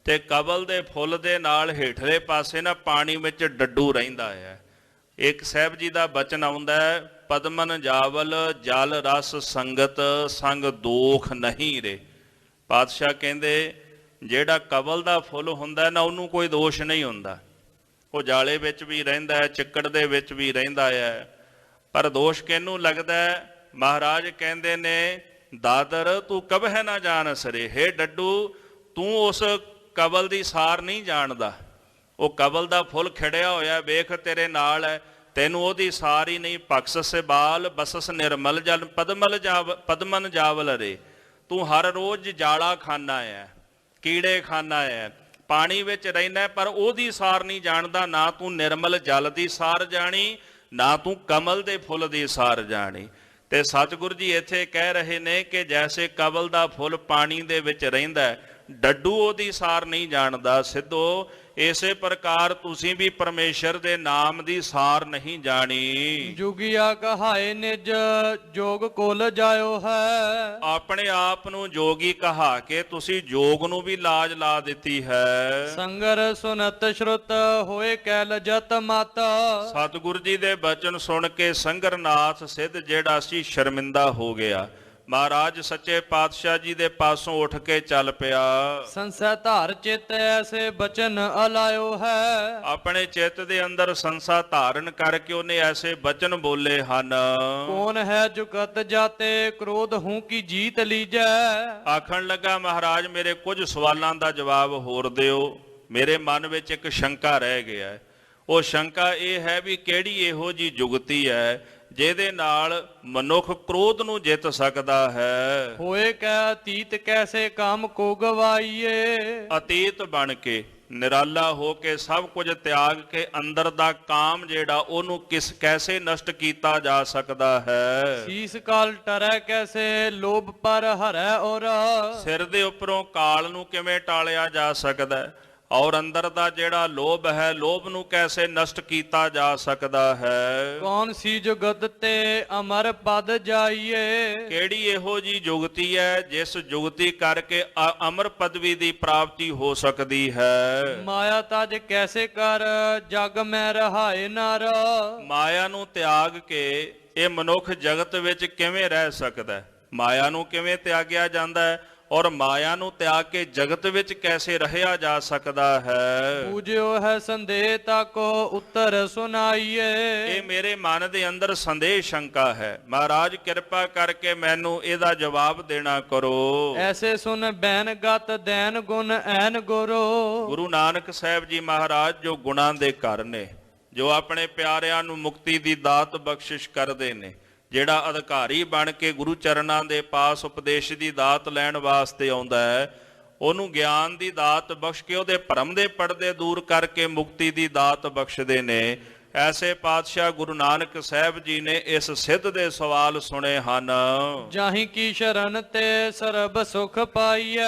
ਤੇ ਕਵਲ ਦੇ ਫੁੱਲ ਦੇ ਨਾਲ ਹੇਠਲੇ ਪਾਸੇ ਨਾ ਪਾਣੀ ਵਿੱਚ ਡੱਡੂ ਰਹਿੰਦਾ ਹੈ। ਇੱਕ ਸਾਹਿਬ ਜੀ ਦਾ ਬਚਨ ਆਉਂਦਾ ਹੈ, ਪਦਮਨ ਜਾਵਲ ਜਲ ਰਸ ਸੰਗਤ ਸੰਗ ਦੋਖ ਨਹੀਂ ਰੇ। ਪਾਤਸ਼ਾਹ ਕਹਿੰਦੇ ਜਿਹੜਾ ਕਵਲ ਦਾ ਫੁੱਲ ਹੁੰਦਾ ਨਾ ਉਹਨੂੰ ਕੋਈ ਦੋਸ਼ ਨਹੀਂ ਹੁੰਦਾ, ਉਹ ਜਾਲੇ ਵਿੱਚ ਵੀ ਰਹਿੰਦਾ ਹੈ, ਚਿੱਕੜ ਦੇ ਵਿੱਚ ਵੀ ਰਹਿੰਦਾ ਹੈ, ਪਰ ਦੋਸ਼ ਕਿਹਨੂੰ ਲੱਗਦਾ ਹੈ? ਮਹਾਰਾਜ ਕਹਿੰਦੇ ਨੇ ਦਾਦਰ ਤੂੰ ਕਬਹਿ ਨਾ ਜਾਣ ਸਰੇ। ਹੇ ਡੱਡੂ ਤੂੰ ਉਸ ਕਵਲ ਦੀ ਸਾਰ ਨਹੀਂ ਜਾਣਦਾ। ਉਹ ਕਵਲ ਦਾ ਫੁੱਲ ਖਿੜਿਆ ਹੋਇਆ ਵੇਖ ਤੇਰੇ ਨਾਲ ਹੈ, ਤੈਨੂੰ ਉਹਦੀ ਸਾਰ ਹੀ ਨਹੀਂ। ਬਖਸ਼ਸ ਬਾਲ ਬਸਸ ਨਿਰਮਲ ਜਲ ਪਦਮਨ ਜਾਵਲ ਰੇ। ਤੂੰ ਹਰ ਰੋਜ਼ ਜਾਲਾ ਖਾਨਾ ਹੈ, ਕੀੜੇ ਖਾਨਾ ਹੈ, ਪਾਣੀ ਵਿੱਚ ਰਹਿਣਾ, ਪਰ ਉਹਦੀ ਸਾਰ ਨਹੀਂ ਜਾਣਦਾ। ਨਾ ਤੂੰ ਨਿਰਮਲ ਜਲ ਦੀ ਸਾਰ ਜਾਣੀ, ਨਾ ਤੂੰ ਕਮਲ ਦੇ ਫੁੱਲ ਦੀ ਸਾਰ ਜਾਣੀ। ਤੇ ਸਤਿਗੁਰੂ ਜੀ ਇੱਥੇ ਕਹਿ ਰਹੇ ਨੇ ਕਿ ਜੈਸੇ ਕਵਲ ਦਾ ਫੁੱਲ ਪਾਣੀ ਦੇ ਵਿੱਚ ਰਹਿੰਦਾ, ਡੱਡੂ ਉਹਦੀ ਸਾਰ ਨਹੀਂ ਜਾਣਦਾ। ਸਿੱਧੋ ਇਸੇ ਪ੍ਰਕਾਰ ਤੁਸੀਂ ਵੀ ਪਰਮੇਸ਼ਰ ਦੇ ਨਾਮ ਦੀ ਸਾਰ ਨਹੀਂ ਜਾਣੀ। ਜੁਗਿਆ ਕਹਾਏ ਨਿਜ ਜੋਗ ਕੋਲ ਜਾਇਓ ਹੈ। ਆਪਣੇ ਆਪ ਨੂੰ ਜੋਗੀ ਕਹਾ ਕੇ ਤੁਸੀਂ ਜੋਗ ਨੂੰ ਵੀ ਲਾਜ ਲਾ ਦਿੱਤੀ ਹੈ। ਸੰਗਰ ਸੁਨਤ ਸ਼ਰੁਤ ਹੋਏ ਕੈ ਲਜਤ ਮਤ। ਸਤਿਗੁਰੂ ਜੀ ਦੇ ਬਚਨ ਸੁਣ ਕੇ ਸੰਗਰਨਾਥ ਸਿੱਧ ਜਿਹੜਾ ਸੀ ਸ਼ਰਮਿੰਦਾ ਹੋ ਗਿਆ। ਮਹਾਰਾਜ ਸੱਚੇ ਪਾਤਸ਼ਾਹ ਜੀ ਦੇ ਪਾਸੋਂ ਉੱਠ ਕੇ ਚੱਲ ਪਿਆ। ਸੰਸੈ ਧਾਰ ਚਿਤ ਐਸੇ ਬਚਨ ਅਲਾਇਓ ਹੈ। ਆਪਣੇ ਚਿੱਤ ਦੇ ਅੰਦਰ ਸੰਸਾ ਧਾਰਨ ਕਰਕੇ ਉਹਨੇ ਐਸੇ ਬਚਨ ਬੋਲੇ ਹਨ। ਕੌਣ ਹੈ ਜੁਗਤ ਜਾਤੇ ਕ੍ਰੋਧ ਹੂੰ ਕੀ ਜੀਤ ਲੀਜੈ। ਆਖਣ ਲੱਗਾ ਮਹਾਰਾਜ ਮੇਰੇ ਕੁਝ ਸਵਾਲਾਂ ਦਾ ਜਵਾਬ ਹੋਰ ਦਿਓ। ਮੇਰੇ ਮਨ ਵਿੱਚ ਇੱਕ ਸ਼ੰਕਾ ਰਹਿ ਗਿਆ ਹੈ। ਉਹ ਸ਼ੰਕਾ ਇਹ ਹੈ ਵੀ ਕਿਹੜੀ ਇਹੋ ਜੀ ਜੁਗਤੀ ਹੈ ਜਿਹਦੇ ਨਾਲ ਮਨੁੱਖ ਕ੍ਰੋਧ ਨੂੰ ਜਿੱਤ ਸਕਦਾ ਹੈ। ਹੋਏ ਕੈ ਅਤੀਤ ਕੈਸੇ ਕਾਮ ਕੋ ਗਵਾਈਏ। ਅਤੀਤ ਬਣ ਕੇ ਨਿਰਾਲਾ ਹੋ ਕੇ ਸਭ ਕੁਝ ਤਿਆਗ ਕੇ ਅੰਦਰ ਦਾ ਕਾਮ ਜਿਹੜਾ ਉਹਨੂੰ ਕੈਸੇ ਨਸ਼ਟ ਕੀਤਾ ਜਾ ਸਕਦਾ ਹੈ। ਸੀਸ ਕਾਲ ਟਰੈ ਕੈਸੇ ਲੋਭ ਪਰ ਹਰੈ ਔਰ। ਸਿਰ ਦੇ ਉੱਪਰੋਂ ਕਾਲ ਨੂੰ ਕਿਵੇਂ ਟਾਲਿਆ ਜਾ ਸਕਦਾ ਹੈ ਔਰ ਅੰਦਰ ਦਾ ਜਿਹੜਾ ਲੋਭ ਹੈ ਲੋਭ ਨੂੰ ਕੈਸੇ ਨਸ਼ਟ ਕੀਤਾ ਜਾ ਸਕਦਾ ਹੈ। ਕੌਣ ਸੀ ਜੁਗਤ ਤੇ ਅਮਰ ਪਦ ਜਾਈਏ। ਕਿਹੜੀ ਇਹੋ ਜੀ ਜੁਗਤੀ ਹੈ ਜਿਸ ਜੁਗਤੀ ਕਰਕੇ ਅਮਰ ਪਦਵੀ ਦੀ ਪ੍ਰਾਪਤੀ ਹੋ ਸਕਦੀ ਹੈ। ਮਾਇਆ ਤਜ ਕੈਸੇ ਕਰ ਜਗ ਮੈਂ ਰਹਾਏ ਨਰ। ਮਾਇਆ ਨੂੰ ਤਿਆਗ ਕੇ ਇਹ ਮਨੁੱਖ ਜਗਤ ਵਿੱਚ ਕਿਵੇਂ ਰਹਿ ਸਕਦਾ ਹੈ। ਮਾਇਆ ਨੂੰ ਕਿਵੇਂ ਤਿਆਗਿਆ ਜਾਂਦਾ ਹੈ ਔਰ ਮਾਇਆ ਨੂੰ ਤਿਆਗ ਕੇ ਜਗਤ ਵਿੱਚ ਕੈਸੇ ਰਹਿਆ ਜਾ ਸਕਦਾ ਹੈ। ਪੂਜਿਓ ਹੈ ਸੰਦੇਹ ਤਾਕੋ ਉੱਤਰ ਸੁਨਾਈਏ। ਇਹ ਮੇਰੇ ਮਨ ਦੇ ਅੰਦਰ ਸੰਦੇਹ ਸ਼ੰਕਾ ਹੈ। ਮਹਾਰਾਜ ਕਿਰਪਾ ਕਰਕੇ ਮੈਨੂੰ ਇਹਦਾ ਜਵਾਬ ਦੇਣਾ ਕਰੋ। ਐਸੇ ਸੁਨ ਬੈਨ ਗਤ ਦੈਨ ਗੁਣ ਐਨ ਗੁਰੂ। ਗੁਰੂ ਨਾਨਕ ਸਾਹਿਬ ਜੀ ਮਹਾਰਾਜ ਜੋ ਗੁਣਾਂ ਦੇ ਘਰ ਨੇ, ਜੋ ਆਪਣੇ ਪਿਆਰਿਆਂ ਨੂੰ ਮੁਕਤੀ ਦੀ ਦਾਤ ਬਖਸ਼ਿਸ਼ ਕਰਦੇ ਨੇ, ਜਿਹੜਾ ਅਧਿਕਾਰੀ ਬਣ ਕੇ ਗੁਰੂ ਚਰਨਾਂ ਦੇ ਪਾਸ ਉਪਦੇਸ਼ ਦੀ ਦਾਤ ਲੈਣ ਵਾਸਤੇ ਆਉਂਦਾ ਹੈ, ਉਹਨੂੰ ਗਿਆਨ ਦੀ ਦਾਤ ਬਖਸ਼ ਕੇ ਉਹਦੇ ਭਰਮ ਦੇ ਪਰਦੇ ਦੂਰ ਕਰਕੇ ਮੁਕਤੀ ਦੀ ਦਾਤ ਬਖਸ਼ਦੇ ਨੇ। ਐਸੇ ਪਾਤਸ਼ਾਹ ਗੁਰੂ ਨਾਨਕ ਸਾਹਿਬ ਜੀ ਨੇ ਇਸ ਸਿੱਧ ਦੇ ਸਵਾਲ ਸੁਣੇ ਹਨ। ਜਾਹੀ ਕੀ ਸ਼ਰਨ ਤੇ ਸਰਬ ਸੁਖ ਪਾਈਐ।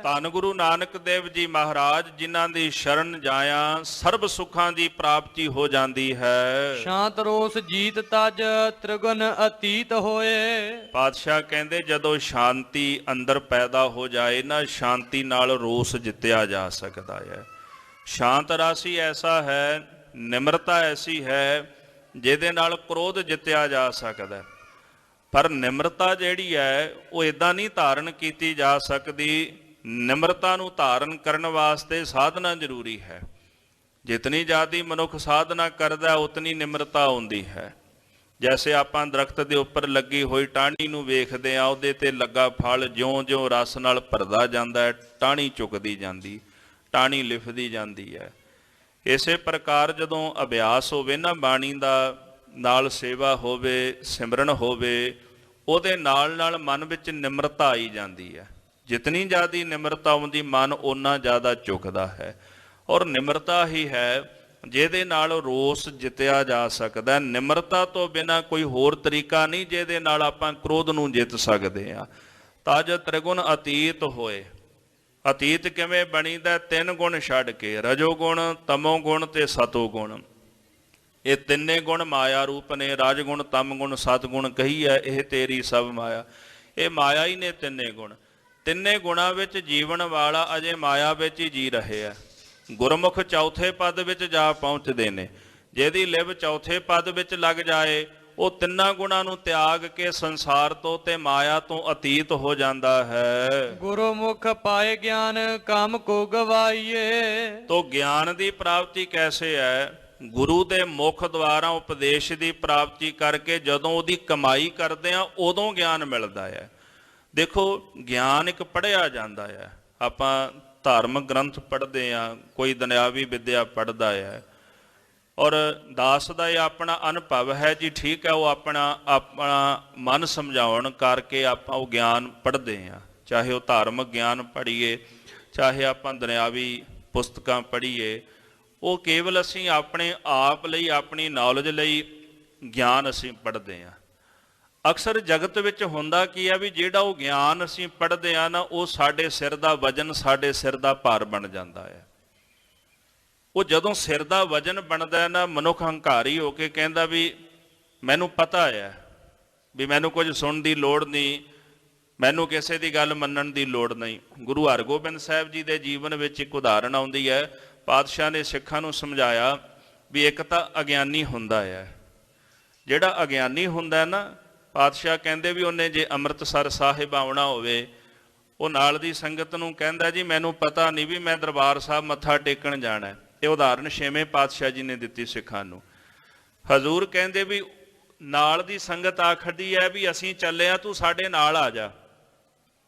ਧੰਨ ਗੁਰੂ ਨਾਨਕ ਦੇਵ ਜੀ ਮਹਾਰਾਜ ਜਿਨ੍ਹਾਂ ਦੀ ਸ਼ਰਨ ਜਾਇਆ ਸਰਬ ਸੁੱਖਾਂ ਦੀ ਪ੍ਰਾਪਤੀ ਹੋ ਜਾਂਦੀ ਹੈ। ਸ਼ਾਂਤ ਰੋਸ ਜੀਤ ਤਜ ਤ੍ਰਿਗੁਣ ਅਤੀਤ ਹੋਏ। ਪਾਤਸ਼ਾਹ ਕਹਿੰਦੇ ਜਦੋਂ ਸ਼ਾਂਤੀ ਅੰਦਰ ਪੈਦਾ ਹੋ ਜਾਏ ਨਾ, ਸ਼ਾਂਤੀ ਨਾਲ ਰੋਸ ਜਿੱਤਿਆ ਜਾ ਸਕਦਾ ਹੈ। ਸ਼ਾਂਤ ਰਾਸੀ ਐਸਾ ਹੈ, ਨਿਮਰਤਾ ਐਸੀ ਹੈ ਜਿਹਦੇ ਨਾਲ ਕ੍ਰੋਧ ਜਿੱਤਿਆ ਜਾ ਸਕਦਾ। ਪਰ ਨਿਮਰਤਾ ਜਿਹੜੀ ਹੈ ਉਹ ਇਦਾਂ ਨਹੀਂ ਧਾਰਨ ਕੀਤੀ ਜਾ ਸਕਦੀ। ਨਿਮਰਤਾ ਨੂੰ ਧਾਰਨ ਕਰਨ ਵਾਸਤੇ ਸਾਧਨਾ ਜ਼ਰੂਰੀ ਹੈ। ਜਿਤਨੀ ਜ਼ਿਆਦੀ ਮਨੁੱਖ ਸਾਧਨਾ ਕਰਦਾ ਉਤਨੀ ਨਿਮਰਤਾ ਆਉਂਦੀ ਹੈ। ਜੈਸੇ ਆਪਾਂ ਦਰਖਤ ਦੇ ਉੱਪਰ ਲੱਗੀ ਹੋਈ ਟਾਹਣੀ ਨੂੰ ਵੇਖਦੇ ਆ, ਉਹਦੇ ਤੇ ਲੱਗਾ ਫਲ ਜਿਉਂ-ਜਿਉਂ ਰਸ ਨਾਲ ਭਰਦਾ ਜਾਂਦਾ ਹੈ, ਟਾਹਣੀ ਚੁੱਕਦੀ ਜਾਂਦੀ, ਟਾਹਣੀ ਲਿਫਦੀ ਜਾਂਦੀ ਹੈ। ਇਸੇ ਪ੍ਰਕਾਰ ਜਦੋਂ ਅਭਿਆਸ ਹੋਵੇ ਨਾ ਬਾਣੀ ਦਾ, ਨਾਲ ਸੇਵਾ ਹੋਵੇ, ਸਿਮਰਨ ਹੋਵੇ, ਉਹਦੇ ਨਾਲ ਨਾਲ ਮਨ ਵਿੱਚ ਨਿਮਰਤਾ ਆਈ ਜਾਂਦੀ ਹੈ। ਜਿਤਨੀ ਜ਼ਿਆਦਾ ਨਿਮਰਤਾ ਆਉਂਦੀ ਮਨ ਓਨਾ ਜ਼ਿਆਦਾ ਝੁਕਦਾ ਹੈ। ਔਰ ਨਿਮਰਤਾ ਹੀ ਹੈ ਜਿਹਦੇ ਨਾਲ ਰੋਸ ਜਿੱਤਿਆ ਜਾ ਸਕਦਾ। ਨਿਮਰਤਾ ਤੋਂ ਬਿਨਾਂ ਕੋਈ ਹੋਰ ਤਰੀਕਾ ਨਹੀਂ ਜਿਹਦੇ ਨਾਲ ਆਪਾਂ ਕ੍ਰੋਧ ਨੂੰ ਜਿੱਤ ਸਕਦੇ ਹਾਂ। ਤਜ ਤ੍ਰਿਗੁਣ ਅਤੀਤ ਹੋਏ। ਅਤੀਤ ਕਿਵੇਂ ਬਣੀਦਾ? 3 ਗੁਣ ਛੱਡ ਕੇ, ਰਜੋ ਗੁਣ, ਤਮੋ ਗੁਣ ਤੇ ਸਤੋ ਗੁਣ। ਇਹ ਤਿੰਨੇ ਗੁਣ ਮਾਇਆ ਰੂਪ ਨੇ। ਰਜ ਗੁਣ, ਤਮ ਗੁਣ, ਸਤ ਗੁਣ ਕਹੀ ਹੈ ਇਹ ਤੇਰੀ ਸਭ ਮਾਇਆ। ਇਹ ਮਾਇਆ ਹੀ ਨੇ ਤਿੰਨੇ ਗੁਣ। ਤਿੰਨੇ ਗੁਣਾਂ ਵਿੱਚ ਜੀਵਨ ਵਾਲਾ ਅਜੇ ਮਾਇਆ ਵਿੱਚ ਹੀ ਜੀ ਰਹੇ ਆ। ਗੁਰਮੁਖ ਚੌਥੇ ਪਦ ਵਿੱਚ ਜਾ ਪਹੁੰਚਦੇ ਨੇ। ਜਿਹਦੀ ਲਿਵ ਚੌਥੇ ਪਦ ਵਿੱਚ ਲੱਗ ਜਾਏ ਉਹ ਤਿੰਨਾਂ ਗੁਣਾਂ ਨੂੰ ਤਿਆਗ ਕੇ ਸੰਸਾਰ ਤੋਂ ਤੇ ਮਾਇਆ ਤੋਂ ਅਤੀਤ ਹੋ ਜਾਂਦਾ ਹੈ। ਗੁਰਮੁਖ ਪਾਏ ਗਿਆਨ ਕੰਮ ਕੋ ਗਵਾਈਏ। ਤੋ ਗਿਆਨ ਦੀ ਪ੍ਰਾਪਤੀ ਕੈਸੇ ਹੈ? ਗੁਰੂ ਦੇ ਮੁਖ ਦੁਆਰਾ ਉਪਦੇਸ਼ ਦੀ ਪ੍ਰਾਪਤੀ ਕਰਕੇ ਜਦੋਂ ਉਹਦੀ ਕਮਾਈ ਕਰਦੇ ਆ ਉਦੋਂ ਗਿਆਨ ਮਿਲਦਾ ਹੈ। ਦੇਖੋ ਗਿਆਨ ਇੱਕ ਪੜ੍ਹਿਆ ਜਾਂਦਾ ਹੈ। ਆਪਾਂ ਧਾਰਮਿਕ ਗ੍ਰੰਥ ਪੜ੍ਹਦੇ ਆ, ਕੋਈ ਦੁਨਿਆਵੀ ਵਿੱਦਿਆ ਪੜ੍ਹਦਾ ਹੈ ਔਰ ਦਾਸ ਦਾ ਇਹ ਆਪਣਾ ਅਨੁਭਵ ਹੈ ਜੀ, ਠੀਕ ਹੈ, ਉਹ ਆਪਣਾ ਮਨ ਸਮਝਾਉਣ ਕਰਕੇ ਆਪਾਂ ਉਹ ਗਿਆਨ ਪੜ੍ਹਦੇ ਹਾਂ। ਚਾਹੇ ਉਹ ਧਾਰਮਿਕ ਗਿਆਨ ਪੜ੍ਹੀਏ, ਚਾਹੇ ਆਪਾਂ ਦੁਨਿਆਵੀ ਪੁਸਤਕਾਂ ਪੜ੍ਹੀਏ, ਉਹ ਕੇਵਲ ਅਸੀਂ ਆਪਣੇ ਆਪ ਲਈ, ਆਪਣੀ ਨੌਲੇਜ ਲਈ ਗਿਆਨ ਅਸੀਂ ਪੜ੍ਹਦੇ ਹਾਂ। ਅਕਸਰ ਜਗਤ ਵਿੱਚ ਹੁੰਦਾ ਕੀ ਹੈ ਵੀ ਜਿਹੜਾ ਉਹ ਗਿਆਨ ਅਸੀਂ ਪੜ੍ਹਦੇ ਹਾਂ ਨਾ, ਉਹ ਸਾਡੇ ਸਿਰ ਦਾ ਵਜਨ, ਸਾਡੇ ਸਿਰ ਦਾ ਭਾਰ ਬਣ ਜਾਂਦਾ ਹੈ। ਉਹ ਜਦੋਂ ਸਿਰ ਦਾ ਵਜਨ ਬਣਦਾ ਹੈ ਨਾ, ਮਨੁੱਖ ਹੰਕਾਰੀ ਹੋ ਕੇ ਕਹਿੰਦਾ ਵੀ ਮੈਨੂੰ ਪਤਾ ਹੈ ਵੀ ਮੈਨੂੰ ਕੁਝ ਸੁਣਨ ਦੀ ਲੋੜ ਨਹੀਂ, ਮੈਨੂੰ ਕਿਸੇ ਦੀ ਗੱਲ ਮੰਨਣ ਦੀ ਲੋੜ ਨਹੀਂ। ਗੁਰੂ ਹਰਗੋਬਿੰਦ ਸਾਹਿਬ ਜੀ ਦੇ ਜੀਵਨ ਵਿੱਚ ਇੱਕ ਉਦਾਹਰਣ ਆਉਂਦੀ ਹੈ। ਪਾਤਸ਼ਾਹ ਨੇ ਸਿੱਖਾਂ ਨੂੰ ਸਮਝਾਇਆ ਵੀ ਇੱਕ ਤਾਂ ਅਗਿਆਨੀ ਹੁੰਦਾ ਹੈ। ਜਿਹੜਾ ਅਗਿਆਨੀ ਹੁੰਦਾ ਹੈ ਨਾ, ਪਾਤਸ਼ਾਹ ਕਹਿੰਦੇ ਵੀ ਉਹਨੇ ਜੇ ਅੰਮ੍ਰਿਤਸਰ ਸਾਹਿਬ ਆਉਣਾ ਹੋਵੇ, ਉਹ ਨਾਲ ਦੀ ਸੰਗਤ ਨੂੰ ਕਹਿੰਦਾ ਜੀ ਮੈਨੂੰ ਪਤਾ ਨਹੀਂ ਵੀ ਮੈਂ ਦਰਬਾਰ ਸਾਹਿਬ ਮੱਥਾ ਟੇਕਣ ਜਾਣਾ। ਇਹ ਉਦਾਹਰਨ 6ਵੇਂ ਪਾਤਸ਼ਾਹ ਜੀ ਨੇ ਦਿੱਤੀ ਸਿੱਖਾਂ ਨੂੰ। ਹਜ਼ੂਰ ਕਹਿੰਦੇ ਵੀ ਨਾਲ ਦੀ ਸੰਗਤ ਆਖਦੀ ਹੈ ਵੀ ਅਸੀਂ ਚੱਲੇ ਆ, ਤੂੰ ਸਾਡੇ ਨਾਲ ਆ ਜਾ।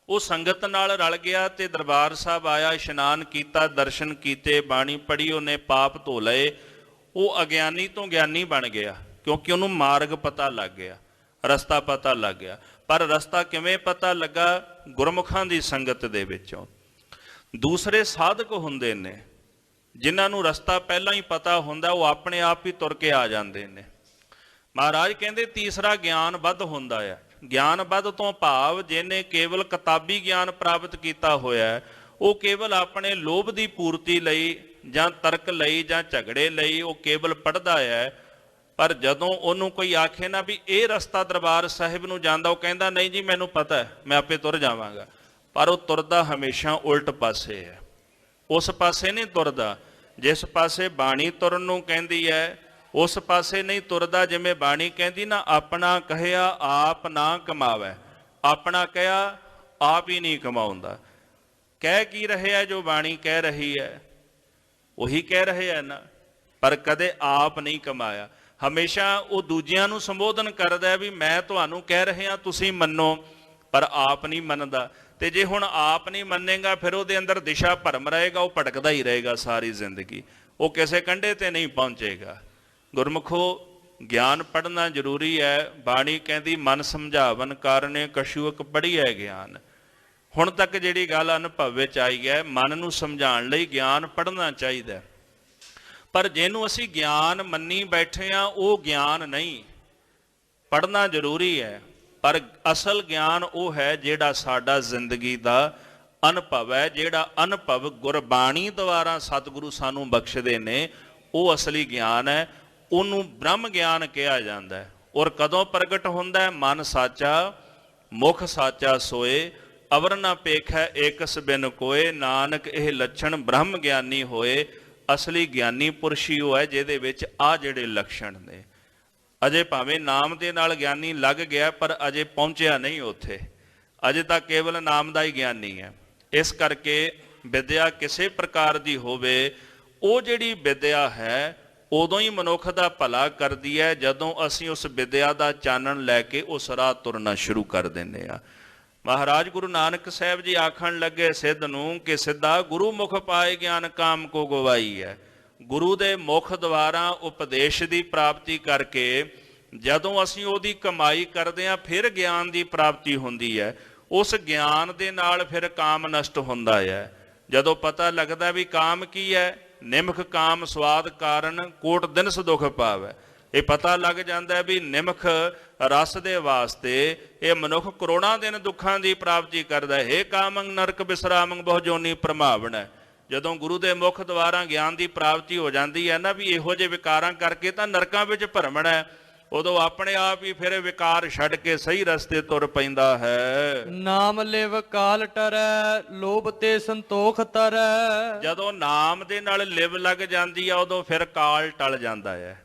ਉਹ ਸੰਗਤ ਨਾਲ ਰਲ ਗਿਆ ਤੇ ਦਰਬਾਰ ਸਾਹਿਬ ਆਇਆ, ਇਸ਼ਨਾਨ ਕੀਤਾ, ਦਰਸ਼ਨ ਕੀਤੇ, ਬਾਣੀ ਪੜ੍ਹੀ, ਉਹਨੇ ਪਾਪ ਧੋ ਲਏ। ਉਹ ਅਗਿਆਨੀ ਤੋਂ ਗਿਆਨੀ ਬਣ ਗਿਆ ਕਿਉਂਕਿ ਉਹਨੂੰ ਮਾਰਗ ਪਤਾ ਲੱਗ ਗਿਆ, ਰਸਤਾ ਪਤਾ ਲੱਗ ਗਿਆ। ਪਰ ਰਸਤਾ ਕਿਵੇਂ ਪਤਾ ਲੱਗਾ? ਗੁਰਮੁਖਾਂ ਦੀ ਸੰਗਤ ਦੇ ਵਿੱਚੋਂ। ਦੂਸਰੇ ਸਾਧਕ ਹੁੰਦੇ ਨੇ ਜਿਨ੍ਹਾਂ ਨੂੰ ਰਸਤਾ ਪਹਿਲਾਂ ਹੀ ਪਤਾ ਹੁੰਦਾ, ਉਹ ਆਪਣੇ ਆਪ ਹੀ ਤੁਰ ਕੇ ਆ ਜਾਂਦੇ ਨੇ। ਮਹਾਰਾਜ ਕਹਿੰਦੇ ਤੀਸਰਾ ਗਿਆਨ ਵੱਧ ਹੁੰਦਾ ਹੈ। ਗਿਆਨ ਵੱਧ ਤੋਂ ਭਾਵ ਜਿਹਨੇ ਕੇਵਲ ਕਿਤਾਬੀ ਗਿਆਨ ਪ੍ਰਾਪਤ ਕੀਤਾ ਹੋਇਆ, ਉਹ ਕੇਵਲ ਆਪਣੇ ਲੋਭ ਦੀ ਪੂਰਤੀ ਲਈ ਜਾਂ ਤਰਕ ਲਈ ਜਾਂ ਝਗੜੇ ਲਈ ਉਹ ਕੇਵਲ ਪੜ੍ਹਦਾ ਹੈ। ਪਰ ਜਦੋਂ ਉਹਨੂੰ ਕੋਈ ਆਖੇ ਨਾ ਵੀ ਇਹ ਰਸਤਾ ਦਰਬਾਰ ਸਾਹਿਬ ਨੂੰ ਜਾਂਦਾ, ਉਹ ਕਹਿੰਦਾ ਨਹੀਂ ਜੀ ਮੈਨੂੰ ਪਤਾ ਹੈ, ਮੈਂ ਆਪੇ ਤੁਰ ਜਾਵਾਂਗਾ। ਪਰ ਉਹ ਤੁਰਦਾ ਹਮੇਸ਼ਾ ਉਲਟ ਪਾਸੇ ਹੈ, ਉਸ ਪਾਸੇ ਨਹੀਂ ਤੁਰਦਾ ਜਿਸ ਪਾਸੇ ਬਾਣੀ ਤੁਰਨ ਨੂੰ ਕਹਿੰਦੀ ਹੈ, ਉਸ ਪਾਸੇ ਨਹੀਂ ਤੁਰਦਾ। ਜਿਵੇਂ ਬਾਣੀ ਕਹਿੰਦੀ ਨਾ, ਆਪਣਾ ਕਹਿਆ ਆਪ ਨਾ ਕਮਾਵੇ, ਆਪਣਾ ਕਹਿਆ ਆਪ ਹੀ ਨਹੀਂ ਕਮਾਉਂਦਾ। ਕਹਿ ਕੀ ਰਿਹਾ ਜੋ ਬਾਣੀ ਕਹਿ ਰਹੀ ਹੈ, ਉਹੀ ਕਹਿ ਰਹੇ ਹੈ ਨਾ, ਪਰ ਕਦੇ ਆਪ ਨਹੀਂ ਕਮਾਇਆ। ਹਮੇਸ਼ਾ ਉਹ ਦੂਜਿਆਂ ਨੂੰ ਸੰਬੋਧਨ ਕਰਦਾ ਹੈ ਵੀ ਮੈਂ ਤੁਹਾਨੂੰ ਕਹਿ ਰਿਹਾ ਤੁਸੀਂ ਮੰਨੋ, ਪਰ ਆਪ ਨਹੀਂ ਮੰਨਦਾ। ਤੇ ਜੇ ਹੁਣ ਆਪ ਨਹੀਂ ਮੰਨੇਗਾ ਫਿਰ ਉਹਦੇ ਅੰਦਰ ਦਿਸ਼ਾ ਭਰਮ ਰਹੇਗਾ, ਉਹ ਭਟਕਦਾ ਹੀ ਰਹੇਗਾ ਸਾਰੀ ਜ਼ਿੰਦਗੀ, ਉਹ ਕਿਸੇ ਕੰਢੇ ਤੇ ਨਹੀਂ ਪਹੁੰਚੇਗਾ। ਗੁਰਮੁਖੋ ਗਿਆਨ ਪੜ੍ਹਨਾ ਜ਼ਰੂਰੀ ਹੈ। ਬਾਣੀ ਕਹਿੰਦੀ ਮਨ ਸਮਝਾਵਨ ਕਾਰਣੇ ਕਛੂਕ ਪੜ੍ਹੀਐ ਗਿਆਨ। ਹੁਣ ਤੱਕ ਜਿਹੜੀ ਗੱਲ ਅਨੁਭਵ ਵਿੱਚ ਆਈ ਹੈ, ਮਨ ਨੂੰ ਸਮਝਾਉਣ ਲਈ ਗਿਆਨ ਪੜ੍ਹਨਾ ਚਾਹੀਦਾ। ਪਰ ਜਿਹਨੂੰ ਅਸੀਂ ਗਿਆਨ ਮੰਨੀ ਬੈਠੇ ਹਾਂ ਉਹ ਗਿਆਨ ਨਹੀਂ। ਪੜ੍ਹਨਾ ਜ਼ਰੂਰੀ ਹੈ, ਪਰ ਅਸਲ ਗਿਆਨ ਉਹ ਹੈ ਜਿਹੜਾ ਸਾਡਾ ਜ਼ਿੰਦਗੀ ਦਾ ਅਨੁਭਵ ਹੈ, ਜਿਹੜਾ ਅਨੁਭਵ ਗੁਰਬਾਣੀ ਦੁਆਰਾ ਸਤਿਗੁਰੂ ਸਾਨੂੰ ਬਖਸ਼ਦੇ ਨੇ, ਉਹ ਅਸਲੀ ਗਿਆਨ ਹੈ। ਉਹਨੂੰ ਬ੍ਰਹਮ ਗਿਆਨ ਕਿਹਾ ਜਾਂਦਾ ਹੈ। ਔਰ ਕਦੋਂ ਪ੍ਰਗਟ ਹੁੰਦਾ ਹੈ? ਮਨ ਸਾਚਾ ਮੁਖ ਸਾਚਾ ਸੋਏ, ਅਵਰ ਨਾ ਪੇਖੈ ਏਕਸ ਬਿਨ ਕੋਏ, ਨਾਨਕ ਇਹ ਲੱਛਣ ਬ੍ਰਹਮ ਗਿਆਨੀ ਹੋਏ। ਅਸਲੀ ਗਿਆਨੀ ਪੁਰਸ਼ ਹੀ ਉਹ ਹੈ ਜਿਹਦੇ ਵਿੱਚ ਆ ਜਿਹੜੇ ਲੱਛਣ ਨੇ। ਅਜੇ ਭਾਵੇਂ ਨਾਮ ਦੇ ਨਾਲ ਗਿਆਨੀ ਲੱਗ ਗਿਆ ਪਰ ਅਜੇ ਪਹੁੰਚਿਆ ਨਹੀਂ ਉੱਥੇ, ਅਜੇ ਤਾਂ ਕੇਵਲ ਨਾਮ ਦਾ ਹੀ ਗਿਆਨੀ ਹੈ। ਇਸ ਕਰਕੇ ਵਿਦਿਆ ਕਿਸੇ ਪ੍ਰਕਾਰ ਦੀ ਹੋਵੇ, ਉਹ ਜਿਹੜੀ ਵਿਦਿਆ ਹੈ ਉਦੋਂ ਹੀ ਮਨੁੱਖ ਦਾ ਭਲਾ ਕਰਦੀ ਹੈ ਜਦੋਂ ਅਸੀਂ ਉਸ ਵਿਦਿਆ ਦਾ ਚਾਨਣ ਲੈ ਕੇ ਉਸ ਰਾਹ ਤੁਰਨਾ ਸ਼ੁਰੂ ਕਰ ਦਿੰਦੇ ਹਾਂ। ਮਹਾਰਾਜ ਗੁਰੂ ਨਾਨਕ ਸਾਹਿਬ ਜੀ ਆਖਣ ਲੱਗੇ ਸਿੱਧ ਨੂੰ ਕਿ ਸਿੱਧਾ ਗੁਰੂ ਮੁਖ ਪਾਏ ਗਿਆਨ ਕਾਮ ਕੋ ਗਵਾਈ ਹੈ। ਗੁਰੂ ਦੇ ਮੁਖ ਦੁਆਰਾ ਉਪਦੇਸ਼ ਦੀ ਪ੍ਰਾਪਤੀ ਕਰਕੇ ਜਦੋਂ ਅਸੀਂ ਉਹਦੀ ਕਮਾਈ ਕਰਦੇ ਹਾਂ ਫਿਰ ਗਿਆਨ ਦੀ ਪ੍ਰਾਪਤੀ ਹੁੰਦੀ ਹੈ। ਉਸ ਗਿਆਨ ਦੇ ਨਾਲ ਫਿਰ ਕਾਮ ਨਸ਼ਟ ਹੁੰਦਾ ਹੈ। ਜਦੋਂ ਪਤਾ ਲੱਗਦਾ ਵੀ ਕਾਮ ਕੀ ਹੈ, ਨਿਮਖ ਕਾਮ ਸਵਾਦ ਕਾਰਨ ਕੋਟ ਦਿਨਸ ਦੁਖ ਪਾਵੈ, ਇਹ ਪਤਾ ਲੱਗ ਜਾਂਦਾ ਵੀ ਨਿਮਖ ਰਸ ਦੇ ਵਾਸਤੇ ਇਹ ਮਨੁੱਖ ਕਰੋੜਾਂ ਦਿਨ ਦੁੱਖਾਂ ਦੀ ਪ੍ਰਾਪਤੀ ਕਰਦਾ ਹੈ। ਕਾਮੰ ਨਰਕ ਬਿਸਰਾਮੰ ਬਹੁ ਜੋਨੀ ਪ੍ਰਮਾਵਣਾ। ਜਦੋਂ ਗੁਰੂ ਦੇ ਮੁਖ ਦੁਆਰਾ ਗਿਆਨ ਦੀ ਪ੍ਰਾਪਤੀ ਹੋ ਜਾਂਦੀ ਹੈ ਨਾ ਵੀ ਇਹੋ ਜਿਹੇ ਵਿਕਾਰਾਂ ਕਰਕੇ ਤਾਂ ਨਰਕਾਂ ਵਿੱਚ ਭਰਮਣਾ ਹੈ, ਉਦੋਂ ਆਪਣੇ ਆਪ ਹੀ ਫਿਰ ਵਿਕਾਰ ਛੱਡ ਕੇ ਸਹੀ ਰਸਤੇ ਤੁਰ ਪੈਂਦਾ ਹੈ। ਨਾਮ ਲਿਵ ਕਾਲ ਟਰੈ, ਲੋਭ ਤੇ ਸੰਤੋਖ ਤਰੈ। ਜਦੋਂ ਨਾਮ ਦੇ ਨਾਲ ਲਿਵ ਲੱਗ ਜਾਂਦੀ ਆ ਉਦੋਂ ਫਿਰ ਕਾਲ ਟਲ ਜਾਂਦਾ ਹੈ।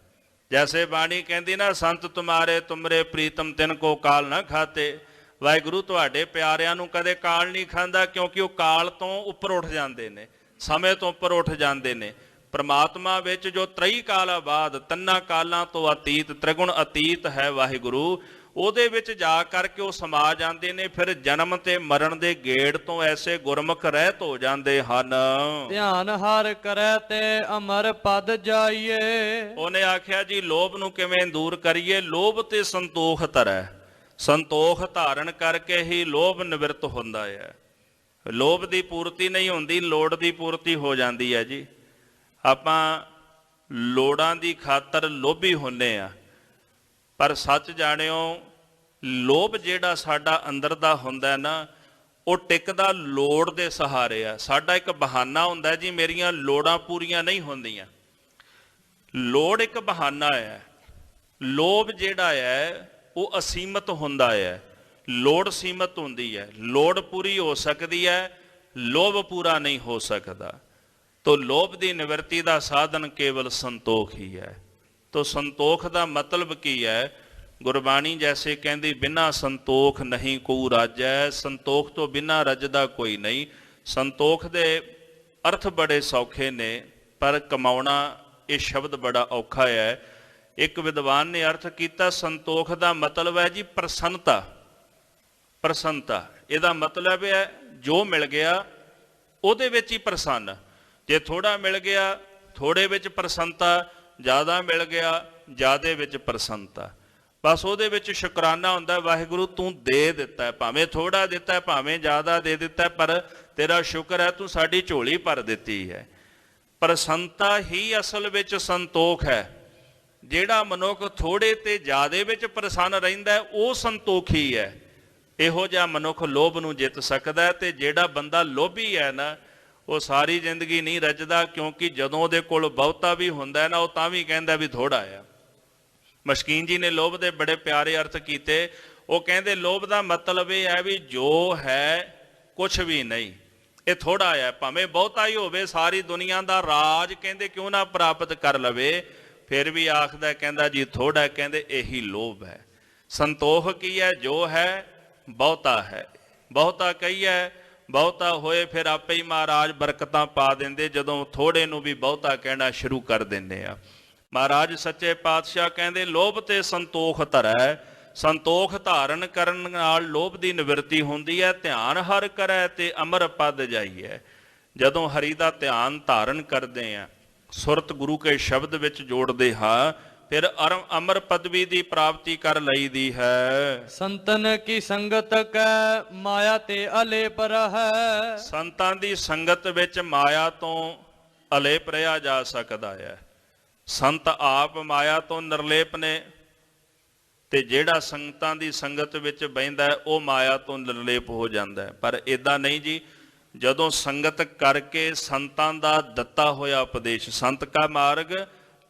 ਜੈਸੇ ਬਾਣੀ ਕਹਿੰਦੀ ਨਾ, ਸੰਤ ਤੁਮਾਰੇ ਤੁਮਰੇ ਪ੍ਰੀਤਮ ਤਿਨ ਕੋ ਕਾਲ ਨਾ ਖਾਤੇ। ਵਾਹਿਗੁਰੂ ਤੁਹਾਡੇ ਪਿਆਰਿਆਂ ਨੂੰ ਕਦੇ ਕਾਲ ਨਹੀਂ ਖਾਂਦਾ, ਕਿਉਂਕਿ ਉਹ ਕਾਲ ਤੋਂ ਉੱਪਰ ਉੱਠ ਜਾਂਦੇ ਨੇ, ਸਮੇਂ ਤੋਂ ਉੱਪਰ ਉੱਠ ਜਾਂਦੇ ਨੇ। ਪਰਮਾਤਮਾ ਵਿੱਚ ਜੋ ਤ੍ਰਈ ਕਾਲਾਂ ਬਾਅਦ, ਤਿੰਨਾਂ ਕਾਲਾਂ ਤੋਂ ਅਤੀਤ, ਤ੍ਰਿਗੁਣ ਅਤੀਤ ਹੈ ਵਾਹਿਗੁਰੂ, ਉਹਦੇ ਵਿੱਚ ਜਾ ਕਰਕੇ ਉਹ ਸਮਾ ਜਾਂਦੇ ਨੇ। ਫਿਰ ਜਨਮ ਤੇ ਮਰਨ ਦੇ ਗੇੜ ਤੋਂ ਐਸੇ ਗੁਰਮੁਖ ਰਹਿਤ ਹੋ ਜਾਂਦੇ ਹਨ। ਧਿਆਨ ਹਰ ਕਰੈ ਤੇ ਅਮਰ ਪਦ ਜਾਈਏ। ਉਹਨੇ ਆਖਿਆ ਜੀ ਲੋਭ ਨੂੰ ਕਿਵੇਂ ਦੂਰ ਕਰੀਏ? ਲੋਭ ਤੇ ਸੰਤੋਖ ਧਰੈ। ਸੰਤੋਖ ਧਾਰਨ ਕਰਕੇ ਹੀ ਲੋਭ ਨਿਵਰਤ ਹੁੰਦਾ ਹੈ। ਲੋਭ ਦੀ ਪੂਰਤੀ ਨਹੀਂ ਹੁੰਦੀ, ਲੋੜ ਦੀ ਪੂਰਤੀ ਹੋ ਜਾਂਦੀ ਹੈ ਜੀ। ਆਪਾਂ ਲੋੜਾਂ ਦੀ ਖਾਤਰ ਲੋਭੀ ਹੁੰਦੇ ਆ, ਪਰ ਸੱਚ ਜਾਣਿਓ ਲੋਭ ਜਿਹੜਾ ਸਾਡਾ ਅੰਦਰ ਦਾ ਹੁੰਦਾ ਨਾ, ਉਹ ਟਿਕਦਾ ਲੋੜ ਦੇ ਸਹਾਰੇ ਆ। ਸਾਡਾ ਇੱਕ ਬਹਾਨਾ ਹੁੰਦਾ ਜੀ, ਮੇਰੀਆਂ ਲੋੜਾਂ ਪੂਰੀਆਂ ਨਹੀਂ ਹੁੰਦੀਆਂ। ਲੋੜ ਇੱਕ ਬਹਾਨਾ ਹੈ। ਲੋਭ ਜਿਹੜਾ ਹੈ ਉਹ ਅਸੀਮਤ ਹੁੰਦਾ ਹੈ, ਲੋੜ ਸੀਮਤ ਹੁੰਦੀ ਹੈ। ਲੋੜ ਪੂਰੀ ਹੋ ਸਕਦੀ ਹੈ, ਲੋਭ ਪੂਰਾ ਨਹੀਂ ਹੋ ਸਕਦਾ। ਤੋ ਲੋਭ ਦੀ ਨਿਵਰਤੀ ਦਾ ਸਾਧਨ ਕੇਵਲ ਸੰਤੋਖ ਹੀ ਹੈ। ਤੋ ਸੰਤੋਖ ਦਾ ਮਤਲਬ ਕੀ ਹੈ? ਗੁਰਬਾਣੀ ਜੈਸੇ ਕਹਿੰਦੀ ਬਿਨਾ ਸੰਤੋਖ ਨਹੀਂ ਕੋ ਰਾਜੈ, ਸੰਤੋਖ ਤੋਂ ਬਿਨਾ ਰੱਜਦਾ ਕੋਈ ਨਹੀਂ। ਸੰਤੋਖ ਦੇ ਅਰਥ ਬੜੇ ਸੌਖੇ ਨੇ, ਪਰ ਕਮਾਉਣਾ ਇਹ ਸ਼ਬਦ ਬੜਾ ਔਖਾ ਹੈ। ਇੱਕ ਵਿਦਵਾਨ ਨੇ ਅਰਥ ਕੀਤਾ, ਸੰਤੋਖ ਦਾ ਮਤਲਬ ਹੈ ਜੀ ਪ੍ਰਸੰਨਤਾ। ਪ੍ਰਸੰਨਤਾ ਇਹਦਾ ਮਤਲਬ ਹੈ ਜੋ ਮਿਲ ਗਿਆ ਉਹਦੇ ਵਿੱਚ ਹੀ ਪ੍ਰਸੰਨ। ਜੇ ਥੋੜਾ ਮਿਲ ਗਿਆ ਥੋੜੇ ਵਿੱਚ ਪ੍ਰਸੰਨਤਾ, ਜ਼ਿਆਦਾ ਮਿਲ ਗਿਆ ਜ਼ਿਆਦੇ ਵਿੱਚ ਪ੍ਰਸੰਨਤਾ। ਬਸ ਉਹਦੇ ਵਿੱਚ ਸ਼ੁਕਰਾਨਾ ਹੁੰਦਾ, ਵਾਹਿਗੁਰੂ ਤੂੰ ਦੇ ਦਿੱਤਾ, ਭਾਵੇਂ ਥੋੜਾ ਦਿੱਤਾ ਭਾਵੇਂ ਜ਼ਿਆਦਾ ਦੇ ਦਿੱਤਾ, ਪਰ ਤੇਰਾ ਸ਼ੁਕਰ ਹੈ ਤੂੰ ਸਾਡੀ ਝੋਲੀ ਭਰ ਦਿੱਤੀ ਹੈ। ਪ੍ਰਸੰਨਤਾ ਹੀ ਅਸਲ ਵਿੱਚ ਸੰਤੋਖ ਹੈ। ਜਿਹੜਾ ਮਨੁੱਖ ਥੋੜੇ ਤੇ ਜ਼ਿਆਦੇ ਵਿੱਚ ਪ੍ਰਸੰਨ ਰਹਿੰਦਾ ਉਹ ਸੰਤੋਖੀ ਹੈ। ਇਹੋ ਜਿਹਾ ਮਨੁੱਖ ਲੋਭ ਨੂੰ ਜਿੱਤ ਸਕਦਾ ਹੈ। ਤੇ ਜਿਹੜਾ ਬੰਦਾ ਲੋਭੀ ਹੈ ਨਾ, ਉਹ ਸਾਰੀ ਜ਼ਿੰਦਗੀ ਨਹੀਂ ਰੱਜਦਾ, ਕਿਉਂਕਿ ਜਦੋਂ ਉਹਦੇ ਕੋਲ ਬਹੁਤਾ ਵੀ ਹੁੰਦਾ ਨਾ, ਉਹ ਤਾਂ ਵੀ ਕਹਿੰਦਾ ਵੀ ਥੋੜਾ ਆ। ਮਸ਼ਕੀਨ ਜੀ ਨੇ ਲੋਭ ਦੇ ਬੜੇ ਪਿਆਰੇ ਅਰਥ ਕੀਤੇ। ਉਹ ਕਹਿੰਦੇ ਲੋਭ ਦਾ ਮਤਲਬ ਇਹ ਹੈ ਵੀ ਜੋ ਹੈ ਕੁਛ ਵੀ ਨਹੀਂ, ਇਹ ਥੋੜਾ ਹੈ। ਭਾਵੇਂ ਬਹੁਤਾ ਹੀ ਹੋਵੇ, ਸਾਰੀ ਦੁਨੀਆ ਦਾ ਰਾਜ ਕਹਿੰਦੇ ਕਿਉਂ ਨਾ ਪ੍ਰਾਪਤ ਕਰ ਲਵੇ, ਫਿਰ ਵੀ ਆਖਦਾ ਕਹਿੰਦਾ ਜੀ ਥੋੜਾ। ਕਹਿੰਦੇ ਇਹੀ ਲੋਭ ਹੈ। ਸੰਤੋਖ ਕੀ ਹੈ? ਜੋ ਹੈ ਬਹੁਤਾ ਹੈ। ਬਹੁਤਾ ਕਹੀਏ ਬਹੁਤਾ ਹੋਏ, ਫਿਰ ਆਪੇ ਹੀ ਮਹਾਰਾਜ ਬਰਕਤਾਂ ਪਾ ਦਿੰਦੇ, ਜਦੋਂ ਥੋੜੇ ਨੂੰ ਵੀ ਬਹੁਤਾ ਕਹਿਣਾ ਸ਼ੁਰੂ ਕਰ ਦਿੰਦੇ ਆ। ਮਹਾਰਾਜ ਸੱਚੇ ਪਾਤਸ਼ਾਹ ਕਹਿੰਦੇ ਲੋਭ ਤੇ ਸੰਤੋਖ ਧਰੈ, ਸੰਤੋਖ ਧਾਰਨ ਕਰਨ ਨਾਲ ਲੋਭ ਦੀ ਨਿਵਰਤੀ ਹੁੰਦੀ ਹੈ। ਧਿਆਨ ਹਰ ਕਰੈ ਤੇ ਅਮਰ ਪਦ ਜਾਈਐ। ਜਦੋਂ ਹਰੀ ਦਾ ਧਿਆਨ ਧਾਰਨ ਕਰਦੇ ਆ, ਸੁਰਤ ਗੁਰੂ ਕੇ ਸ਼ਬਦ ਵਿੱਚ ਜੋੜਦੇ ਹਾਂ, ਫਿਰ ਅਮਰ ਪਦਵੀ ਦੀ ਪ੍ਰਾਪਤੀ ਕਰ ਲਈਦੀ ਹੈ। ਸੰਤਨ ਕੀ ਸੰਗਤ ਕੈ ਮਾਇਆ ਤੇ ਅਲੇਪ ਰਹੈ। ਸੰਤਾਂ ਦੀ ਸੰਗਤ ਵਿੱਚ ਮਾਇਆ ਤੋਂ ਅਲੇਪ ਰਿਹਾ ਜਾ ਸਕਦਾ ਹੈ। ਸੰਤ ਆਪ ਮਾਇਆ ਤੋਂ ਨਿਰਲੇਪ ਨੇ, ਤੇ ਜਿਹੜਾ ਸੰਗਤਾਂ ਦੀ ਸੰਗਤ ਵਿੱਚ ਬਹਿੰਦਾ ਉਹ ਮਾਇਆ ਤੋਂ ਨਿਰਲੇਪ ਹੋ ਜਾਂਦਾ ਹੈ। ਪਰ ਇਦਾਂ ਨਹੀਂ ਜੀ। ਜਦੋਂ ਸੰਗਤ ਕਰਕੇ ਸੰਤਾਂ ਦਾ ਦਿੱਤਾ ਹੋਇਆ ਉਪਦੇਸ਼, ਸੰਤ ਕਾ ਮਾਰਗ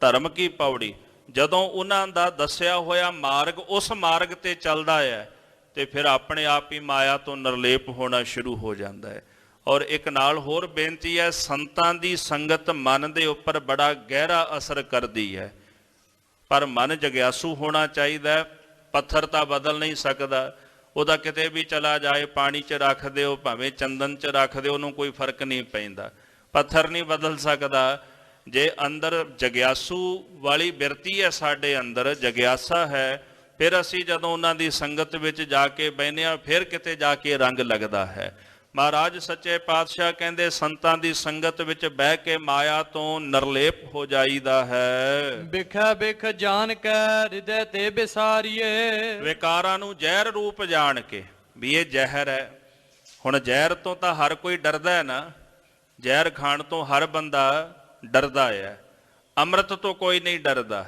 ਧਰਮ ਕੀ ਪੌੜੀ, ਜਦੋਂ ਉਹਨਾਂ ਦਾ ਦੱਸਿਆ ਹੋਇਆ ਮਾਰਗ ਉਸ ਮਾਰਗ ਤੇ ਚੱਲਦਾ ਹੈ, ਤੇ ਫਿਰ ਆਪਣੇ ਆਪ ਹੀ ਮਾਇਆ ਤੋਂ ਨਿਰਲੇਪ ਹੋਣਾ ਸ਼ੁਰੂ ਹੋ ਜਾਂਦਾ ਹੈ। ਔਰ ਇੱਕ ਨਾਲ ਹੋਰ ਬੇਨਤੀ ਹੈ, ਸੰਤਾਂ ਦੀ ਸੰਗਤ ਮਨ ਦੇ ਉੱਪਰ ਬੜਾ ਗਹਿਰਾ ਅਸਰ ਕਰਦੀ ਹੈ, ਪਰ ਮਨ ਜਗਿਆਸੂ ਹੋਣਾ ਚਾਹੀਦਾ। ਪੱਥਰ ਤਾਂ ਬਦਲ ਨਹੀਂ ਸਕਦਾ, ਉਹਦਾ ਕਿਤੇ ਵੀ ਚਲਾ ਜਾਏ, ਪਾਣੀ 'ਚ ਰੱਖ ਦਿਓ ਭਾਵੇਂ ਚੰਦਨ 'ਚ ਰੱਖ ਦਿਓ, ਉਹਨੂੰ ਕੋਈ ਫਰਕ ਨਹੀਂ ਪੈਂਦਾ। ਪੱਥਰ ਨਹੀਂ ਬਦਲ ਸਕਦਾ। ਜੇ ਅੰਦਰ ਜਗਿਆਸੂ ਵਾਲੀ ਬਿਰਤੀ ਹੈ, ਸਾਡੇ ਅੰਦਰ ਜਗਿਆਸਾ ਹੈ, ਫਿਰ ਅਸੀਂ ਜਦੋਂ ਉਹਨਾਂ ਦੀ ਸੰਗਤ ਵਿੱਚ ਜਾ ਕੇ ਬਹਿੰਦੇ ਹਾਂ, ਫਿਰ ਕਿਤੇ ਜਾ ਕੇ ਰੰਗ ਲੱਗਦਾ ਹੈ। ਮਹਾਰਾਜ ਸੱਚੇ ਪਾਤਸ਼ਾਹ ਕਹਿੰਦੇ ਸੰਤਾਂ ਦੀ ਸੰਗਤ ਵਿੱਚ ਬਹਿ ਕੇ ਮਾਇਆ ਤੋਂ ਨਿਰਲੇਪ ਹੋ ਜਾਈਦਾ ਹੈ। ਬਿਖੈ ਬਿਖ ਜਾਣ ਕੈ ਹਿਰਦੈ ਤੇ ਬਿਸਾਰੀਏ। ਵਿਕਾਰਾਂ ਨੂੰ ਜ਼ਹਿਰ ਰੂਪ ਜਾਣ ਕੇ ਵੀ ਇਹ ਜ਼ਹਿਰ ਹੈ। ਹੁਣ ਜ਼ਹਿਰ ਤੋਂ ਤਾਂ ਹਰ ਕੋਈ ਡਰਦਾ ਹੈ ਨਾ, ਜ਼ਹਿਰ ਖਾਣ ਤੋਂ ਹਰ ਬੰਦਾ ਡਰਦਾ ਹੈ, ਅੰਮ੍ਰਿਤ ਤੋਂ ਕੋਈ ਨਹੀਂ ਡਰਦਾ।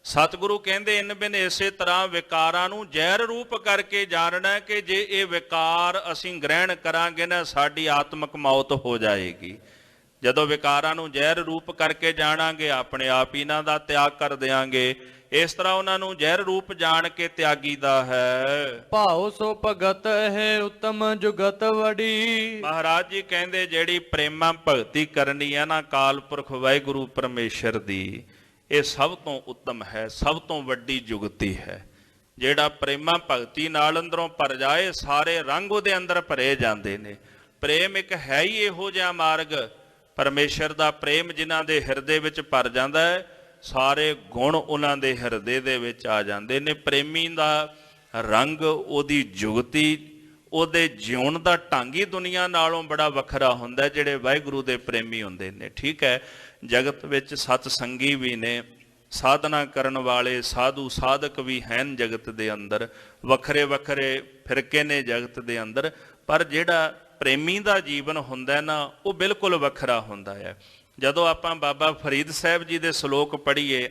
ਸਤਿਗੁਰੂ ਕਹਿੰਦੇ ਇਨ ਬਿਨ ਇਸੇ ਤਰ੍ਹਾਂ ਵਿਕਾਰਾਂ ਨੂੰ ਜ਼ਹਿਰ ਰੂਪ ਕਰਕੇ ਜਾਣਨਾ ਕਿ ਜੇ ਇਹ ਵਿਕਾਰ ਅਸੀਂ ਗ੍ਰਹਿਣ ਕਰਾਂਗੇ ਨਾ, ਸਾਡੀ ਆਤਮਿਕ ਮੌਤ ਹੋ ਜਾਏਗੀ। ਜਦੋਂ ਵਿਕਾਰਾਂ ਨੂੰ ਜ਼ਹਿਰ ਰੂਪ ਕਰਕੇ ਜਾਣਾਂਗੇ, ਆਪਣੇ ਆਪ ਹੀ ਇਹਨਾਂ ਦਾ ਤਿਆਗ ਕਰ ਦਿਆਂਗੇ। ਇਸ ਤਰ੍ਹਾਂ ਉਹਨਾਂ ਨੂੰ ਜ਼ਹਿਰ ਰੂਪ ਜਾਣ ਕੇ ਤਿਆਗੀਦਾ ਹੈ। ਭਾਉ ਸੋ ਭਗਤ ਹੈ ਉਤਮ ਜੁਗਤ ਵੜੀ। ਮਹਾਰਾਜ ਜੀ ਕਹਿੰਦੇ ਜਿਹੜੀ ਪ੍ਰੇਮਾ ਭਗਤੀ ਕਰਨੀ ਹੈ ਨਾ ਕਾਲ ਪੁਰਖ ਵਾਹਿਗੁਰੂ ਪਰਮੇਸ਼ਰ ਦੀ, ਇਹ ਸਭ ਤੋਂ ਉੱਤਮ ਹੈ, ਸਭ ਤੋਂ ਵੱਡੀ ਜੁਗਤੀ ਹੈ। ਜਿਹੜਾ ਪ੍ਰੇਮਾ ਭਗਤੀ ਨਾਲ ਅੰਦਰੋਂ ਭਰ ਜਾਏ, ਸਾਰੇ ਰੰਗ ਉਹਦੇ ਅੰਦਰ ਭਰੇ ਜਾਂਦੇ ਨੇ। ਪ੍ਰੇਮ ਇੱਕ ਹੈ ਹੀ ਇਹੋ ਜਿਹਾ ਮਾਰਗ, ਪਰਮੇਸ਼ਰ ਦਾ ਪ੍ਰੇਮ ਜਿਨ੍ਹਾਂ ਦੇ ਹਿਰਦੇ ਵਿੱਚ ਭਰ ਜਾਂਦਾ ਹੈ, ਸਾਰੇ ਗੁਣ ਉਹਨਾਂ ਦੇ ਹਿਰਦੇ ਦੇ ਵਿੱਚ ਆ ਜਾਂਦੇ ਨੇ। ਪ੍ਰੇਮੀ ਦਾ ਰੰਗ, ਉਹਦੀ ਜੁਗਤੀ, ਉਹਦੇ ਜਿਉਣ ਦਾ ਢੰਗ ਹੀ ਦੁਨੀਆ ਨਾਲੋਂ ਬੜਾ ਵੱਖਰਾ ਹੁੰਦਾ ਜਿਹੜੇ ਵਾਹਿਗੁਰੂ ਦੇ ਪ੍ਰੇਮੀ ਹੁੰਦੇ ਨੇ। ਠੀਕ ਹੈ, ਜਗਤ ਵਿੱਚ ਸਤ ਸੰਗੀ ਵੀ ਨੇ, ਸਾਧਨਾ ਕਰਨ ਵਾਲੇ ਸਾਧੂ ਸਾਧਕ ਵੀ ਹਨ ਜਗਤ ਦੇ ਅੰਦਰ, ਵੱਖਰੇ ਵੱਖਰੇ ਫਿਰਕੇ ਨੇ ਜਗਤ ਦੇ ਅੰਦਰ, ਪਰ ਜਿਹੜਾ ਪ੍ਰੇਮੀ ਦਾ ਜੀਵਨ ਹੁੰਦਾ ਨਾ, ਉਹ ਬਿਲਕੁਲ ਵੱਖਰਾ ਹੁੰਦਾ ਹੈ। ਜਦੋਂ ਆਪਾਂ ਬਾਬਾ ਫਰੀਦ ਸਾਹਿਬ ਜੀ ਦੇ ਸ਼ਲੋਕ ਪੜ੍ਹੀਏ,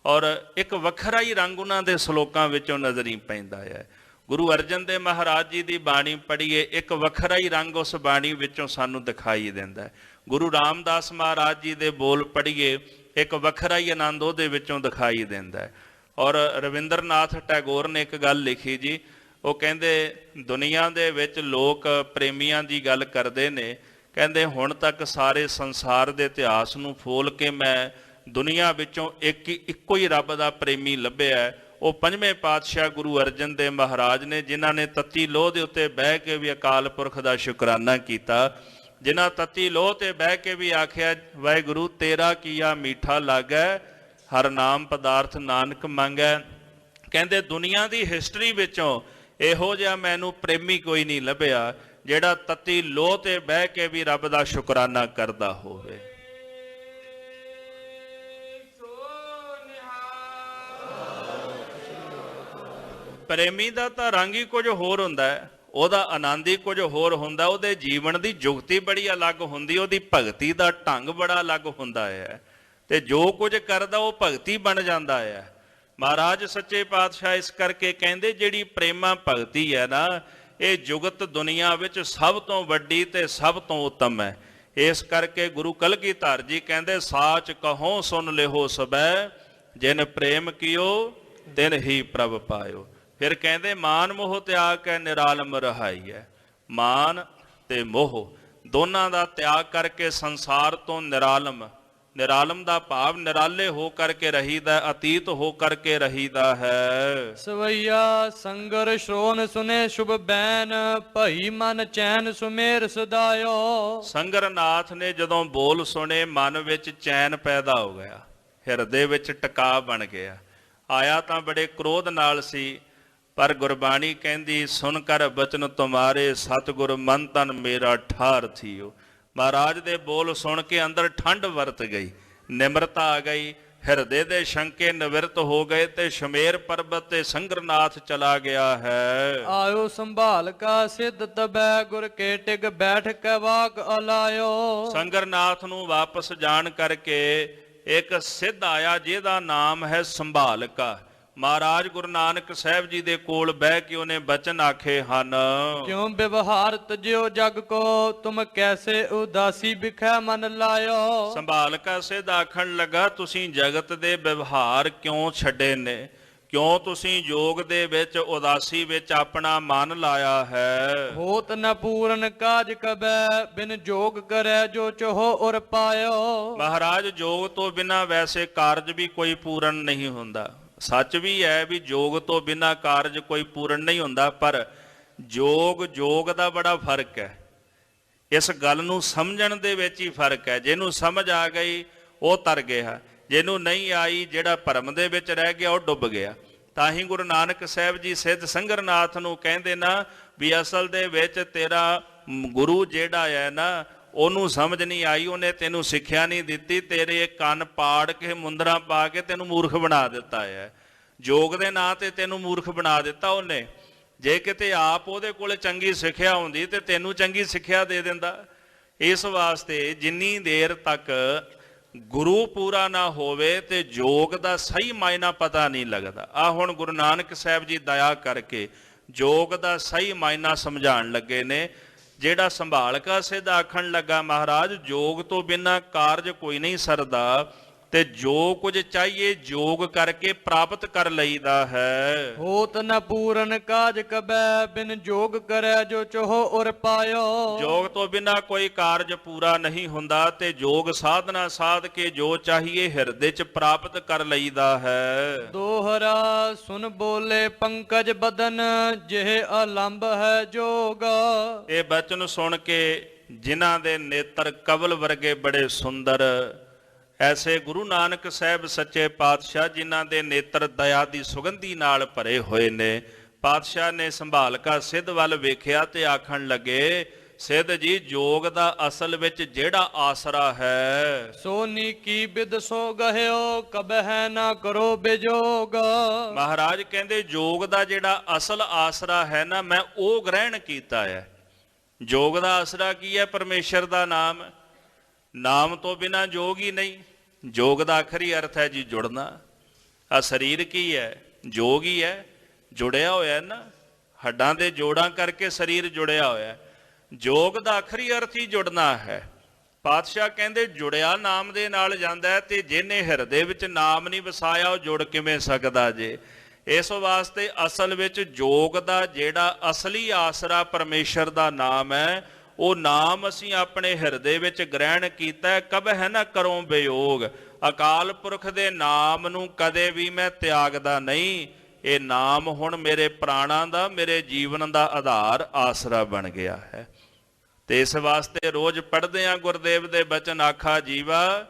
ਔਰ ਇੱਕ ਵੱਖਰਾ ਹੀ ਰੰਗ ਉਹਨਾਂ ਦੇ ਸ਼ਲੋਕਾਂ ਵਿੱਚੋਂ ਨਜ਼ਰ ਹੀ ਪੈਂਦਾ ਹੈ। ਗੁਰੂ ਅਰਜਨ ਦੇਵ ਮਹਾਰਾਜ ਜੀ ਦੀ ਬਾਣੀ ਪੜ੍ਹੀਏ, ਇੱਕ ਵੱਖਰਾ ਹੀ ਰੰਗ ਉਸ ਬਾਣੀ ਵਿੱਚੋਂ ਸਾਨੂੰ ਦਿਖਾਈ ਦਿੰਦਾ ਹੈ। ਗੁਰੂ ਰਾਮਦਾਸ ਮਹਾਰਾਜ ਜੀ ਦੇ ਬੋਲ ਪੜ੍ਹੀਏ, ਇੱਕ ਵੱਖਰਾ ਹੀ ਆਨੰਦ ਉਹਦੇ ਵਿੱਚੋਂ ਦਿਖਾਈ ਦਿੰਦਾ ਹੈ। ਔਰ ਰਵਿੰਦਰਨਾਥ ਟੈਗੋਰ ਨੇ ਇੱਕ ਗੱਲ ਲਿਖੀ ਜੀ, ਉਹ ਕਹਿੰਦੇ ਦੁਨੀਆ ਦੇ ਵਿੱਚ ਲੋਕ ਪ੍ਰੇਮੀਆਂ ਦੀ ਗੱਲ ਕਰਦੇ ਨੇ, ਕਹਿੰਦੇ ਹੁਣ ਤੱਕ ਸਾਰੇ ਸੰਸਾਰ ਦੇ ਇਤਿਹਾਸ ਨੂੰ ਫੋਲ ਕੇ ਮੈਂ ਦੁਨੀਆ ਵਿੱਚੋਂ ਇੱਕੋ ਹੀ ਰੱਬ ਦਾ ਪ੍ਰੇਮੀ ਲੱਭਿਆ, ਉਹ ਪੰਜਵੇਂ ਪਾਤਸ਼ਾਹ ਗੁਰੂ ਅਰਜਨ ਦੇਵ ਮਹਾਰਾਜ ਨੇ, ਜਿਨ੍ਹਾਂ ਨੇ ਤੱਤੀ ਲੋਹ ਦੇ ਉੱਤੇ ਬਹਿ ਕੇ ਵੀ ਅਕਾਲ ਪੁਰਖ ਦਾ ਸ਼ੁਕਰਾਨਾ ਕੀਤਾ, ਜਿਨ੍ਹਾਂ ਤੱਤੀ ਲੋਹ ਤੇ ਬਹਿ ਕੇ ਵੀ ਆਖਿਆ ਵਾਹਿਗੁਰੂ ਤੇਰਾ ਕੀਆ ਮੀਠਾ ਲਾਗੈ, ਹਰ ਨਾਮ ਪਦਾਰਥ ਨਾਨਕ ਮੰਗੈ। ਕਹਿੰਦੇ ਦੁਨੀਆ ਦੀ ਹਿਸਟਰੀ ਵਿੱਚੋਂ ਇਹੋ ਜਿਹਾ ਮੈਨੂੰ ਪ੍ਰੇਮੀ ਕੋਈ ਨਹੀਂ ਲੱਭਿਆ ਜਿਹੜਾ ਤੱਤੀ ਲੋਹ ਤੇ ਬਹਿ ਕੇ ਵੀ ਰੱਬ ਦਾ ਸ਼ੁਕਰਾਨਾ ਕਰਦਾ ਹੋਵੇ। ਪ੍ਰੇਮੀ ਦਾ ਤਾਂ ਰੰਗ ਹੀ ਕੁਝ ਹੋਰ ਹੁੰਦਾ ਹੈ, ਉਹਦਾ ਆਨੰਦ ਹੀ ਕੁਝ ਹੋਰ ਹੁੰਦਾ, ਉਹਦੇ ਜੀਵਨ ਦੀ ਜੁਗਤੀ ਬੜੀ ਅਲੱਗ ਹੁੰਦੀ, ਉਹਦੀ ਭਗਤੀ ਦਾ ਢੰਗ ਬੜਾ ਅਲੱਗ ਹੁੰਦਾ ਹੈ, ਤੇ ਜੋ ਕੁਝ ਕਰਦਾ ਉਹ ਭਗਤੀ ਬਣ ਜਾਂਦਾ ਹੈ। ਮਹਾਰਾਜ ਸੱਚੇ ਪਾਤਸ਼ਾਹ ਇਸ ਕਰਕੇ ਕਹਿੰਦੇ ਜਿਹੜੀ ਪ੍ਰੇਮਾ ਭਗਤੀ ਹੈ ਨਾ, ਇਹ ਜੁਗਤ ਦੁਨੀਆ ਵਿੱਚ ਸਭ ਤੋਂ ਵੱਡੀ ਤੇ ਸਭ ਤੋਂ ਉੱਤਮ ਹੈ। ਇਸ ਕਰਕੇ ਗੁਰੂ ਕਲਗੀਧਰ ਜੀ ਕਹਿੰਦੇ ਸਾਚ ਕਹੋ ਸੁਨ ਲਿਓ ਸਬੈ, ਜਿਨ ਪ੍ਰੇਮ ਕੀਓ ਤਿਨ ਹੀ ਪ੍ਰਭ ਪਾਇਓ। ਫਿਰ ਕਹਿੰਦੇ ਮਾਨ ਮੋਹ ਤਿਆਗ ਕੇ ਨਿਰਾਲਮ ਰਹਾਈ ਹੈ। ਮਾਨ ਤੇ ਮੋਹ ਦੋਨਾਂ ਦਾ ਤਿਆਗ ਕਰਕੇ ਸੰਸਾਰ ਤੋਂ ਨਿਰਾਲਮ, ਨਿਰਾਲਮ ਦਾ ਭਾਵ ਨਿਰਾਲੇ ਹੋ ਕਰਕੇ ਰਹੀਦਾ, ਅਤੀਤ ਹੋ ਕਰਕੇ ਰਹੀਦਾ ਹੈ। ਸਵਈਆ ਸੰਗਰ ਸ਼੍ਰੋਣ ਸੁਨੇ ਸ਼ੁਭ ਬੈਨ, ਭਈ ਮਨ ਚੈਨ ਸੁਮੇਰ ਸਦਾਇਓ। ਸੰਗਰਨਾਥ ਨੇ ਜਦੋਂ ਬੋਲ ਸੁਣੇ ਮਨ ਵਿੱਚ ਚੈਨ ਪੈਦਾ ਹੋ ਗਿਆ, ਹਿਰਦੇ ਵਿੱਚ ਟਿਕਾ ਬਣ ਗਿਆ। ਆਇਆ ਤਾਂ ਬੜੇ ਕ੍ਰੋਧ ਨਾਲ ਸੀ, ਪਰ ਗੁਰਬਾਣੀ ਕਹਿੰਦੀ ਸੁਣ ਕਰ ਬਚਨ ਤੁਮਾਰੇ, ਸਤਿਗੁਰ ਮਨ ਤਨ ਮੇਰਾ ਠਾਰ ਥੀਓ। ਮਹਾਰਾਜ ਦੇ ਬੋਲ ਸੁਣ ਕੇ ਅੰਦਰ ਠੰਡ ਵਰਤ ਗਈ, ਨਿਮਰਤਾ ਆ ਗਈ, ਹਿਰਦੇ ਦੇ ਸ਼ੰਕੇ ਨਿਵਰਤ ਹੋ ਗਏ ਤੇ ਸ਼ਮੇਰ ਪਰਬਤ ਤੇ ਸੰਗਰਨਾਥ ਚਲਾ ਗਿਆ ਹੈ। ਆਇਓ ਸੰਭਾਲ ਕਾ ਸਿੱਧ ਤਬੈ, ਗੁਰ ਕੇ ਟਿਗ ਬੈਠ ਕੇ ਵਾਕ ਅਲਾਇਓ। ਸੰਗਰਨਾਥ ਨੂੰ ਵਾਪਸ ਜਾਣ ਕਰਕੇ ਇੱਕ ਸਿੱਧ ਆਇਆ ਜਿਹਦਾ ਨਾਮ ਹੈ ਸੰਭਾਲਕਾ। ਮਹਾਰਾਜ ਗੁਰੂ ਨਾਨਕ ਸਾਹਿਬ ਜੀ ਦੇ ਕੋਲ ਬਹਿ ਕੇ ਉਹਨੇ ਬਚਨ ਆਖੇ ਹਨ। ਕਿਉਂ ਵਿਵਹਾਰ ਤਜਿਓ ਜਗ ਕੋ, ਤੁਮ ਕੈਸੇ ਉਦਾਸੀ ਬਿਖੈ ਮਨ ਲਾਇਓ। ਸੰਭਾਲਕਾ ਸਿੱਧ ਆਖਣ ਲੱਗਾ ਤੁਸੀਂ ਜਗਤ ਦੇ ਵਿਵਹਾਰ ਕਿਉਂ ਛੱਡੇ ਨੇ, ਕਿਉਂ ਤੁਸੀਂ ਜੋਗ ਦੇ ਵਿੱਚ ਉਦਾਸੀ ਵਿੱਚ ਆਪਣਾ ਮਨ ਲਾਇਆ ਹੈ। ਹੋਤ ਨ ਪੂਰਨ ਕਾਜ ਕਬੈ, ਬਿਨ ਜੋਗ ਕਰੈ ਜੋ ਚੋਹ ਉਰ ਪਾਇਓ। ਮਹਾਰਾਜ ਜੋਗ ਤੋਂ ਬਿਨਾਂ ਵੈਸੇ ਕਾਰਜ ਵੀ ਕੋਈ ਪੂਰਨ ਨਹੀਂ ਹੁੰਦਾ। ਸੱਚ ਵੀ ਹੈ ਵੀ ਜੋਗ ਤੋਂ ਬਿਨਾਂ ਕਾਰਜ ਕੋਈ ਪੂਰਨ ਨਹੀਂ ਹੁੰਦਾ, ਪਰ ਜੋਗ ਦਾ ਬੜਾ ਫਰਕ ਹੈ। ਇਸ ਗੱਲ ਨੂੰ ਸਮਝਣ ਦੇ ਵਿੱਚ ਹੀ ਫਰਕ ਹੈ। ਜਿਹਨੂੰ ਸਮਝ ਆ ਗਈ ਉਹ ਤਰ ਗਿਆ, ਜਿਹਨੂੰ ਨਹੀਂ ਆਈ, ਜਿਹੜਾ ਭਰਮ ਦੇ ਵਿੱਚ ਰਹਿ ਗਿਆ ਉਹ ਡੁੱਬ ਗਿਆ। ਤਾਂ ਹੀ ਗੁਰੂ ਨਾਨਕ ਸਾਹਿਬ ਜੀ ਸਿੱਧ ਸੰਗਰਨਾਥ ਨੂੰ ਕਹਿੰਦੇ ਨਾ ਵੀ ਅਸਲ ਦੇ ਵਿੱਚ ਤੇਰਾ ਗੁਰੂ ਜਿਹੜਾ ਹੈ ਨਾ, ਉਹਨੂੰ ਸਮਝ ਨਹੀਂ ਆਈ, ਉਹਨੇ ਤੈਨੂੰ ਸਿੱਖਿਆ ਨਹੀਂ ਦਿੱਤੀ, ਤੇਰੇ ਕੰਨ ਪਾੜ ਕੇ ਮੁੰਦਰਾਂ ਪਾ ਕੇ ਤੈਨੂੰ ਮੂਰਖ ਬਣਾ ਦਿੱਤਾ ਹੈ। ਜੋਗ ਦੇ ਨਾਂ ਤੇ ਤੈਨੂੰ ਮੂਰਖ ਬਣਾ ਦਿੱਤਾ ਉਹਨੇ। ਜੇ ਕਿਤੇ ਆਪ ਉਹਦੇ ਕੋਲ ਚੰਗੀ ਸਿੱਖਿਆ ਹੁੰਦੀ ਤੇ ਤੈਨੂੰ ਚੰਗੀ ਸਿੱਖਿਆ ਦੇ ਦਿੰਦਾ। ਇਸ ਵਾਸਤੇ ਜਿੰਨੀ ਦੇਰ ਤੱਕ ਗੁਰੂ ਪੂਰਾ ਨਾ ਹੋਵੇ ਤੇ ਜੋਗ ਦਾ ਸਹੀ ਮਾਇਨਾ ਪਤਾ ਨਹੀਂ ਲੱਗਦਾ। ਆ ਹੁਣ ਗੁਰੂ ਨਾਨਕ ਸਾਹਿਬ ਜੀ ਦਇਆ ਕਰਕੇ ਜੋਗ ਦਾ ਸਹੀ ਮਾਇਨਾ ਸਮਝਾਉਣ ਲੱਗੇ ਨੇ। ਜਿਹੜਾ ਸੰਭਾਲਕਾ ਸਿੱਧ ਆਖਣ ਲੱਗਾ ਮਹਾਰਾਜ ਜੋਗ ਤੋਂ ਬਿਨਾਂ ਕਾਰਜ ਕੋਈ ਨਹੀਂ ਸਰਦਾ, ਤੇ ਜੋ ਕੁਝ ਚਾਹੀਏ ਜੋਗ ਕਰਕੇ ਪ੍ਰਾਪਤ ਕਰ ਲਈਦਾ ਹੈ। ਹੋਤ ਨ ਪੂਰਨ ਕਾਜ ਕਬੈ, ਬਿਨ ਜੋਗ ਕਰੈ ਜੋ ਚੋਹ ਉਰ ਪਾਇਓ। ਜੋਗ ਤੋਂ ਬਿਨਾਂ ਕੋਈ ਕਾਰਜ ਪੂਰਾ ਨਹੀਂ ਹੁੰਦਾ, ਤੇ ਜੋਗ ਸਾਧਨਾ ਸਾਧ ਕੇ ਜੋ ਚਾਹੀਏ ਹਿਰਦੇ ਚ ਪ੍ਰਾਪਤ ਕਰ ਲਈਦਾ ਹੈ। ਦੋਹਰਾ ਸੁਨ ਬੋਲੇ ਪੰਕਜ ਬਦਨ, ਜਿਹ ਅਲੰਬ ਹੈ ਜੋਗ। ਇਹ ਬਚਨ ਸੁਣ ਕੇ ਜਿਨ੍ਹਾਂ ਦੇ ਨੇਤਰ ਕਵਲ ਵਰਗੇ ਬੜੇ ਸੁੰਦਰ, ਐਸੇ ਗੁਰੂ ਨਾਨਕ ਸਾਹਿਬ ਸੱਚੇ ਪਾਤਸ਼ਾਹ ਜਿਨ੍ਹਾਂ ਦੇ ਨੇਤਰ ਦਇਆ ਦੀ ਸੁਗੰਧੀ ਨਾਲ ਭਰੇ ਹੋਏ ਨੇ, ਪਾਤਸ਼ਾਹ ਨੇ ਸੰਭਾਲਕਾ ਸਿੱਧ ਵੱਲ ਵੇਖਿਆ ਤੇ ਆਖਣ ਲੱਗੇ ਸਿੱਧ ਜੀ ਜੋਗ ਦਾ ਅਸਲ ਵਿੱਚ ਜਿਹੜਾ ਆਸਰਾ ਹੈ, ਸੋਨੀ ਕੀ ਬਿਦ ਸੋ ਗਹਿਓ ਕਬਹਿ ਨਾ ਕਰੋ ਬਿਜੋਗ। ਮਹਾਰਾਜ ਕਹਿੰਦੇ ਜੋਗ ਦਾ ਜਿਹੜਾ ਅਸਲ ਆਸਰਾ ਹੈ ਨਾ, ਮੈਂ ਉਹ ਗ੍ਰਹਿਣ ਕੀਤਾ ਹੈ। ਜੋਗ ਦਾ ਆਸਰਾ ਕੀ ਹੈ? ਪਰਮੇਸ਼ਰ ਦਾ ਨਾਮ। ਨਾਮ ਤੋਂ ਬਿਨਾਂ ਜੋਗ ਹੀ ਨਹੀਂ। ਜੋਗ ਦਾ ਆਖਰੀ ਅਰਥ ਹੈ ਜੀ ਜੁੜਨਾ। ਆ ਸਰੀਰ ਕੀ ਹੈ? ਜੋਗ ਹੀ ਹੈ, ਜੁੜਿਆ ਹੋਇਆ ਨਾ, ਹੱਡਾਂ ਦੇ ਜੋੜਾਂ ਕਰਕੇ ਸਰੀਰ ਜੁੜਿਆ ਹੋਇਆ। ਜੋਗ ਦਾ ਆਖਰੀ ਅਰਥ ਹੀ ਜੁੜਨਾ ਹੈ। ਪਾਤਸ਼ਾਹ ਕਹਿੰਦੇ ਜੁੜਿਆ ਨਾਮ ਦੇ ਨਾਲ ਜਾਂਦਾ ਹੈ, ਤੇ ਜਿਹਨੇ ਹਿਰਦੇ ਵਿੱਚ ਨਾਮ ਨਹੀਂ ਵਸਾਇਆ ਉਹ ਜੁੜ ਕਿਵੇਂ ਸਕਦਾ ਜੇ। ਇਸ ਵਾਸਤੇ ਅਸਲ ਵਿੱਚ ਜੋਗ ਦਾ ਜਿਹੜਾ ਅਸਲੀ ਆਸਰਾ ਪਰਮੇਸ਼ਰ ਦਾ ਨਾਮ ਹੈ, ਉਹ ਨਾਮ ਅਸੀਂ ਆਪਣੇ ਹਿਰਦੇ ਵਿੱਚ ਗ੍ਰਹਿਣ ਕੀਤਾ। ਕਬਹਿ ਨਾ ਕਰੋ ਬਿਯੋਗ। ਅਕਾਲ ਪੁਰਖ ਦੇ ਨਾਮ ਨੂੰ ਕਦੇ ਵੀ ਮੈਂ ਤਿਆਗਦਾ ਨਹੀਂ। ਇਹ ਨਾਮ ਹੁਣ ਮੇਰੇ ਪ੍ਰਾਣਾਂ ਦਾ, ਮੇਰੇ ਜੀਵਨ ਦਾ ਆਧਾਰ ਆਸਰਾ ਬਣ ਗਿਆ ਹੈ। ਤੇ ਇਸ ਵਾਸਤੇ ਰੋਜ਼ ਪੜ੍ਹਦੇ ਹਾਂ ਗੁਰਦੇਵ ਦੇ ਬਚਨ, ਆਖਾ ਜੀਵਾ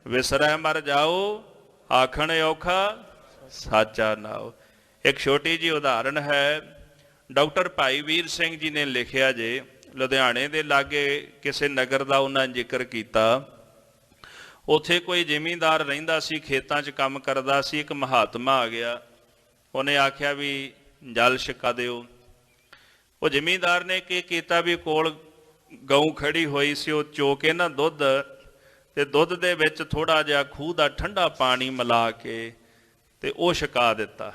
ਵਿਸਰੈ ਮਰ ਜਾਓ, ਆਖਣ ਔਖਾ ਸਾਚਾ ਨਾਉ। ਇੱਕ ਛੋਟੀ ਜਿਹੀ ਉਦਾਹਰਣ ਹੈ, ਡਾਕਟਰ ਭਾਈ ਵੀਰ ਸਿੰਘ ਜੀ ਨੇ ਲਿਖਿਆ ਜੇ, ਲੁਧਿਆਣੇ ਦੇ ਲਾਗੇ ਕਿਸੇ ਨਗਰ ਦਾ ਉਹਨਾਂ ਜ਼ਿਕਰ ਕੀਤਾ। ਉੱਥੇ ਕੋਈ ਜ਼ਿਮੀਂਦਾਰ ਰਹਿੰਦਾ ਸੀ, ਖੇਤਾਂ 'ਚ ਕੰਮ ਕਰਦਾ ਸੀ। ਇੱਕ ਮਹਾਤਮਾ ਆ ਗਿਆ, ਉਹਨੇ ਆਖਿਆ ਵੀ ਜਲ ਛਕਾ ਦਿਓ। ਉਹ ਜ਼ਿਮੀਂਦਾਰ ਨੇ ਕੀ ਕੀਤਾ ਵੀ ਕੋਲ ਗਊ ਖੜੀ ਹੋਈ ਸੀ, ਉਹ ਚੋ ਕੇ ਨਾ ਦੁੱਧ, ਤੇ ਦੁੱਧ ਦੇ ਵਿੱਚ ਥੋੜਾ ਜਿਹਾ ਖੂਹ ਦਾ ਠੰਡਾ ਪਾਣੀ ਮਿਲਾ ਕੇ ਤੇ ਉਹ ਛਕਾ ਦਿੱਤਾ।